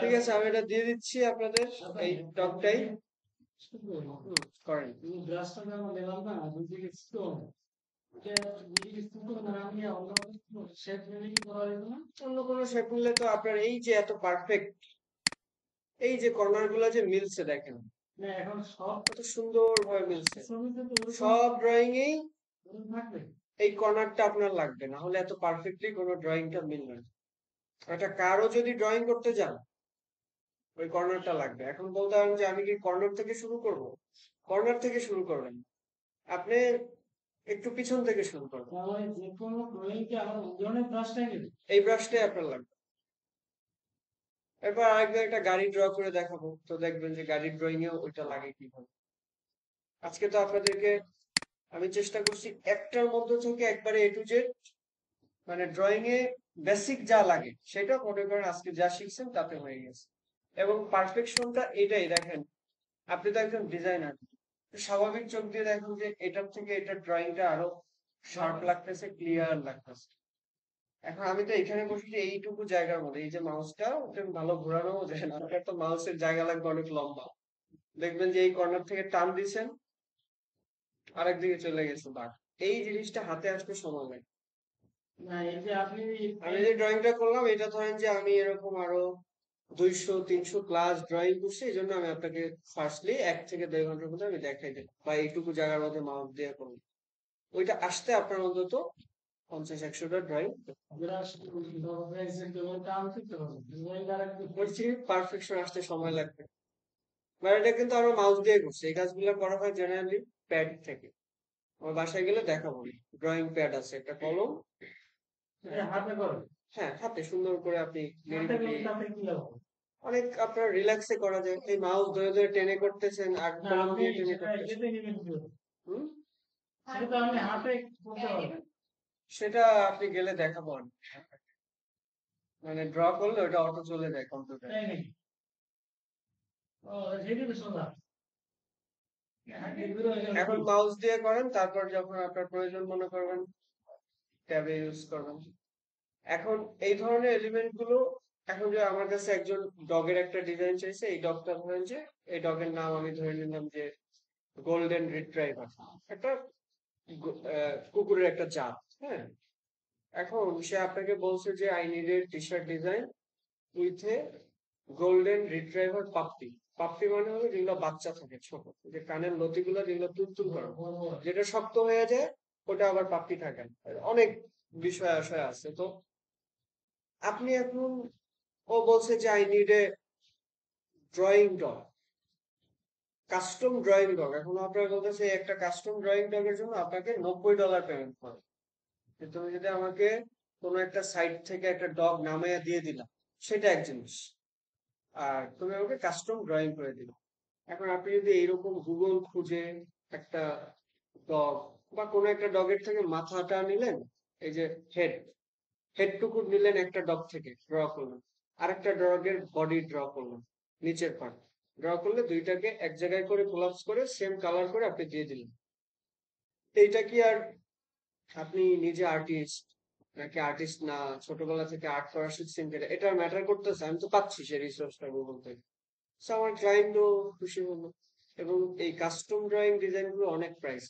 ঠিক আছে, আমি এটা দিয়ে দিচ্ছি আপনাদের, এই টকটাই করেন। অন্য কোনো শেপ নিলে তো আপনার এই যে এত পারফেক্ট, এই যে কর্নার গুলা যে মিলছে দেখেন, কত সুন্দর ভাবে মিলছে। সব ড্রয়িং এই এই কর্নারটা আপনার লাগবে, না হলে এত পারফেক্টলি কোনো ড্রয়িংটা মিলবে না। একটা কারও যদি ড্রয়িং করতে যান ওই কর্নারটা লাগবে। এখন বলতে পারেন যে আমি কি কর্নার থেকে শুরু করব? কর্নার থেকে শুরু করবেন না। আপনি একটু পিছন থেকে শুরু করবেন। তাহলে যে কোনো ড্রয়িং কি আমার ওই ধরনের ব্রাশটাই নেবে? এই ব্রাশটাই আপনার লাগবে। এরপর আরেকবার একটা গাড়ি ড্র করে দেখাবো, তো দেখবেন যে গাড়ির ড্রয়িং এও ওইটা লাগে কিভাবে। আজকে তো আপনাদেরকে আমি চেষ্টা করছি একটার মধ্যে থেকে একবারে A to Z, মানে ড্রয়িং এ বেসিক যা লাগে সেটা মনে করেন আজকে যা শিখছেন তাতে হয়ে গেছে। এবং পারফেকশনটা এটাই দেখেন, আপনি তো একজন ডিজাইনার, স্বাভাবিক চোখ দিয়ে দেখুন যে এটার থেকে এটার ড্রয়িংটা আরো শার্প লাগতেছে, ক্লিয়ার লাগতেছে। এখন আমি তো এখানে বসেছি এইটুকু জায়গার মধ্যে, এই যে মাউসটা ওটা ভালো ঘোরানো যায় না, আপনার তো মাউসের জায়গা লাগবে অনেক লম্বা। দেখবেন যে এই কর্নার থেকে টান দিছেন আরেক দিকে চলে গেছে বাঘ। এই জিনিসটা হাতে আসতে সময় লাগে। না এই যে আপনি আমি যে ড্রয়িংটা করলাম এটা ধরেন যে আমি এরকম আরো 200-300 ক্লাস ড্রয়িং করছি, এই জন্য আমি আপনাকে ফার্স্টলি 1 থেকে 1.5 ঘন্টার মধ্যে আমি দেখাই দিলাম, বা এইটুকু জায়গার মধ্যে মাউস দিয়ে করলাম। ওইটা আসতে আপনার অন্তত 50-100টা ড্রয়িং পারফেকশন আসতে সময় লাগবে। মানে এটা কিন্তু আমরা মাউস দিয়ে করছি, এই কাজগুলো করা হয় জেনারেলি প্যাড থেকে। আমার বাসায় গেলে দেখাবো, ড্রয়িং প্যাড আছে, একটা কলম। হাতে করেন, হ্যাঁ, হাতে সুন্দর করে আপনি হাতে নিরিবিলি করলে তাতে কি লাভ? অনেক আপনার রিল্যাক্সে করা যায়। এই মাউস ধরে ধরে টেনে করতেছেন আর না কলম আপনি দিয়ে টেনে সেটা করতেছেন। ইয়েতে নিবেন কি করে? হুম, সেটা তো আপনি হাতে করতে পারবেন, সেটা আপনি গেলে দেখাবো আমি। মানে ড্র করলে ওটা অটো চলে যায় কম্পিউটারে। তাই নাকি? ও সেটাই তো সোজা। এখন মাউস দিয়ে করেন, তারপর যখন আপনার প্রয়োজন মনে করবেন ট্যাবে ইউজ করবেন। এখন এই ধরনের এলিমেন্ট গুলো, এখন যে আমার কাছে একজন ডগের একটা ডিজাইন চাইছে, এই ডগটা ধরেন যে এই ডগের নাম আমি ধরে নিলাম যে গোল্ডেন রিট্রাইভার, একটা কুকুরের একটা জাত। হ্যাঁ, এখন সে আপনাকে বলছে যে I need a T shirt design with a golden retriever puppy. Puppy মানে হলো যেগুলো বাচ্চা থাকে ছোট, যে কানের লতিগুলো যেগুলো তুলতুল করে, যেটা শক্ত হয়ে যায় ওটা আবার পাপ্পি থাকে না। অনেক বিষয় আশয় আছে। তো আপনি এখন, ও বলছে যে I need A drawing dog, custom drawing dog. এখন আপনার বলতেছে একটা কাস্টম ড্রয়িং ডগের জন্য আপনাকে $90 পেমেন্ট করে। তুমি যদি আমাকে কোনো একটা সাইট থেকে একটা ডগ নামাইয়া দিয়ে দিলা সেটা এক জিনিস, আর তুমি আমাকে কাস্টম ড্রয়িং করে দিলা। এখন আপনি যদি এইরকম গুগল খুঁজে একটা ডগ বা কোনো একটা ডগের থেকে মাথাটা নিলেন, এই যে হেড, হেডটুকু নিলেন একটা ডগ থেকে ড্র করলেন, আরেকটা ডগের বডি ড্র করলেন, নিচের পার্ট ড্র করলে দুইটাকে এক জায়গায় করে কোলাপস করে সেম কালার করে আপনি দিয়ে দিলেন। এইটা কি আর আপনি নিজে আর্টিস্ট নাকি আর্টিস্ট না, ছোটবেলা থেকে আর্ট করা শিখছেন কিনা, এটা ম্যাটার করতেছে? আমি তো পাচ্ছি সেই রিসোর্সটা গুগল থেকে। So আমার ক্লায়েন্টও খুশি হলো। এবং এই কাস্টম ড্রয়িং ডিজাইন গুলো অনেক প্রাইস,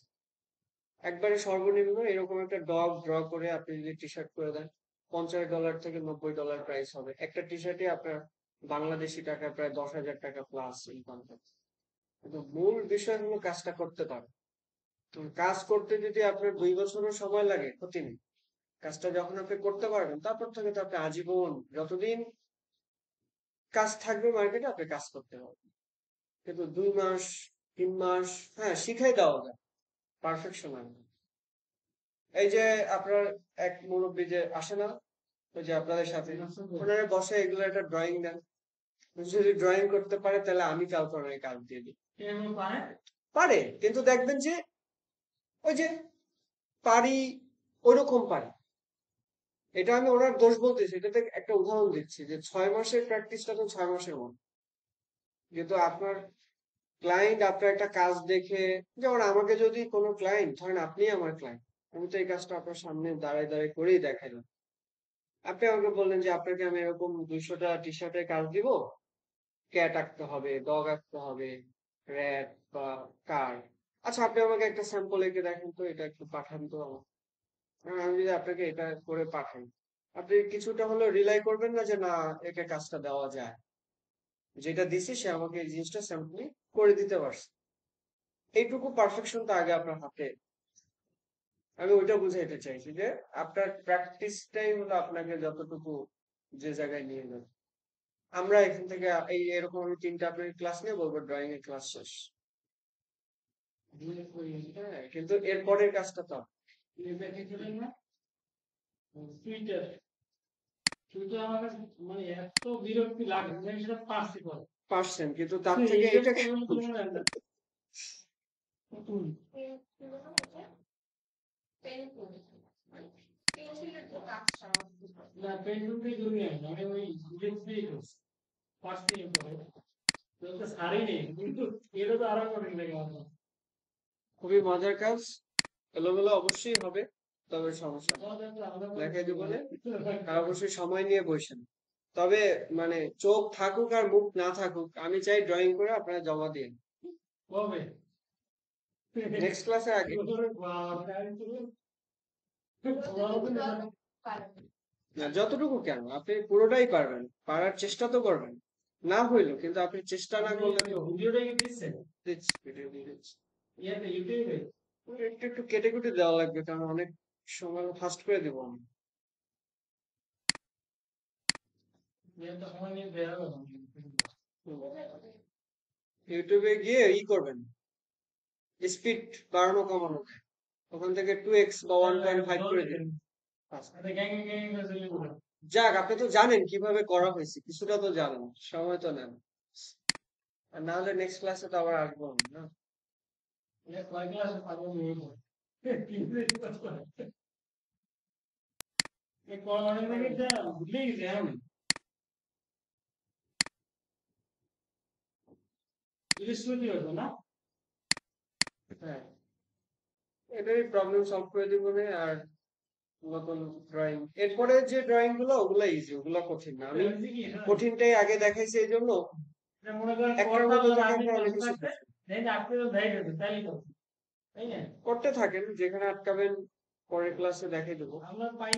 একবারে সর্বনিম্ন এরকম একটা ডগ ড্র করে আপনি যদি টি শার্ট করে দেন $50 থেকে $90 প্রাইস হবে। একটা টি শার্টে আপনার বাংলাদেশি টাকা প্রায় 10,000 টাকা প্লাস ইনকাম থাকে। কিন্তু মূল বিষয় হলো কাজটা করতে পারে। তো কাজ করতে যদি আপনার 2 বছরও সময় লাগে ক্ষতি নেই। কাজটা যখন আপনি করতে পারবেন তারপর থেকে তো আপনি আজীবন যতদিন কাজ থাকবে মার্কেটে আপনি কাজ করতে পারবেন। কিন্তু 2 মাস 3 মাস, হ্যাঁ শিখাই দেওয়া যায়, পারফেকশন আনবে। এই যে আপনার এক মুরব্বী যে আসে না, ওই যে আপনাদের সাথে, ওনারা বসে এগুলো একটা ড্রয়িং দেন, যদি ড্রয়িং করতে পারে তাহলে আমি কালকে ওনাকে কাজ দিয়ে দিই। এরকম পারে? পারে, কিন্তু দেখবেন যে ওই যে পারি ওইরকম পারি। এটা আমি ওনার দোষ বলতেছি, এটাতে একটা উদাহরণ দিচ্ছি যে 6 মাসের প্র্যাকটিসটা তো 6 মাসের মতো। কিন্তু আপনার ক্লায়েন্ট আপনার একটা কাজ দেখে, যেমন আমাকে যদি কোনো ক্লায়েন্ট ধরেন, আপনি আমার ক্লায়েন্ট, আমি তো এই কাজটা আপনার সামনে দাঁড়ায় দাঁড়ায় করেই দেখাইলাম। আপনি আমাকে বললেন যে আপনাকে আমি এরকম 200টা টি শার্টের কাজ দিব, ক্যাট আঁকতে হবে, ডগ আঁকতে হবে, র্যাট বা কার। আচ্ছা আপনি আমাকে একটা স্যাম্পল এঁকে দেখেন তো, এটা একটু পাঠান তো আমার। আমি যদি আপনাকে এটা করে পাঠাই, আপনি কিছুটা হলেও রিলাই করবেন না যে না, একে কাজটা দেওয়া যায়, যেটা দিছি সে আমাকে এই জিনিসটা স্যাম্পলি করে দিতে পারছে। এইটুকু পারফেকশনটা আগে আপনার হাতে। আমি ওইটা বুঝাইতে চাইছি যে আপনার প্র্যাকটিসটাই হলো আপনাকে যতটুকু যে জায়গায় নিয়ে যাবে। আমরা এখান থেকে এই এরকম আমি 3টা আপনার ক্লাস নিয়ে বলবো ড্রয়িং এর ক্লাস শেষ। হ্যাঁ, কিন্তু এরপরের কাজটা তো টুইটার টুইটার আমার কাছে মানে এত বিরক্তি লাগে যে আমি সেটা পারছি করে পারছেন, কিন্তু তার থেকে এইটা না পেন্টুলটাই করি আমি ওই লিখে করছি পারছি করে তো সারি নেই কিন্তু এটা তো আরো কঠিন লাগে আমার খুবই মজার কাজ, এলোমেলো অবশ্যই হবে, তবে সমস্যা নেই। লেখায় জীবনে আর অবশ্যই সময় নিয়ে বসেন। তবে মানে চোখ থাকুক আর মুখ না থাকুক, আমি চাই ড্রয়িং করে আপনারা জমা দিন কবে নেক্সট ক্লাসের আগে। না, যতটুকু কেন, আপনি পুরোটাই পারবেন, পারার চেষ্টা তো করবেন। না হইলো কিন্তু আপনি চেষ্টা না করলে তো। ভিডিওটা কি দিচ্ছে দিচ্ছি, ভিডিও দিয়ে দিচ্ছি। ইয়াতে ইউটিউবে একটু একটু কেটে কুটে দেওয়া লাগবে, কারণ অনেক সময় ফাস্ট করে দেবো আমি। ইয়াতে সময় নিয়ে দেওয়া হবে ইউটিউবে গিয়ে করবেন, স্পিড বাড়ানো কমানো, ওখান থেকে 2x বা 1.5 করে দিন। আরে গ্যাং গ্যাং করে চলে গেল যাক, আপনি তো জানেন কিভাবে করা হয়েছে, কিছুটা তো জানেন, সময় তো নেন। আর না হলে নেক্সট ক্লাসে তো আবার আসবো আমি, না? ये कॉल क्लास पागल नहीं हो ये कॉल आने लगे क्या भूल ही गए हम ये स्टूडियो हो ना হ্যাঁ, এটারই প্রবলেম সলভ করে দিব না। আর নতুন ড্রয়িং, এরপরে যে ড্রয়িং গুলো ওগুলো ইজি, ওগুলো কঠিন না। আমি কঠিনটাই আগে দেখাইছি, এই জন্য মনে করেন একটার কলটা মধ্যে থেকে আপনি আমরা অনেক বসে কিছু থাকতে দেন আপনি তো ধরে দেবেন তাইলে তো তাই না করতে থাকেন, যেখানে আটকাবেন পরের ক্লাসে দেখাই দেবো। আমরা পাই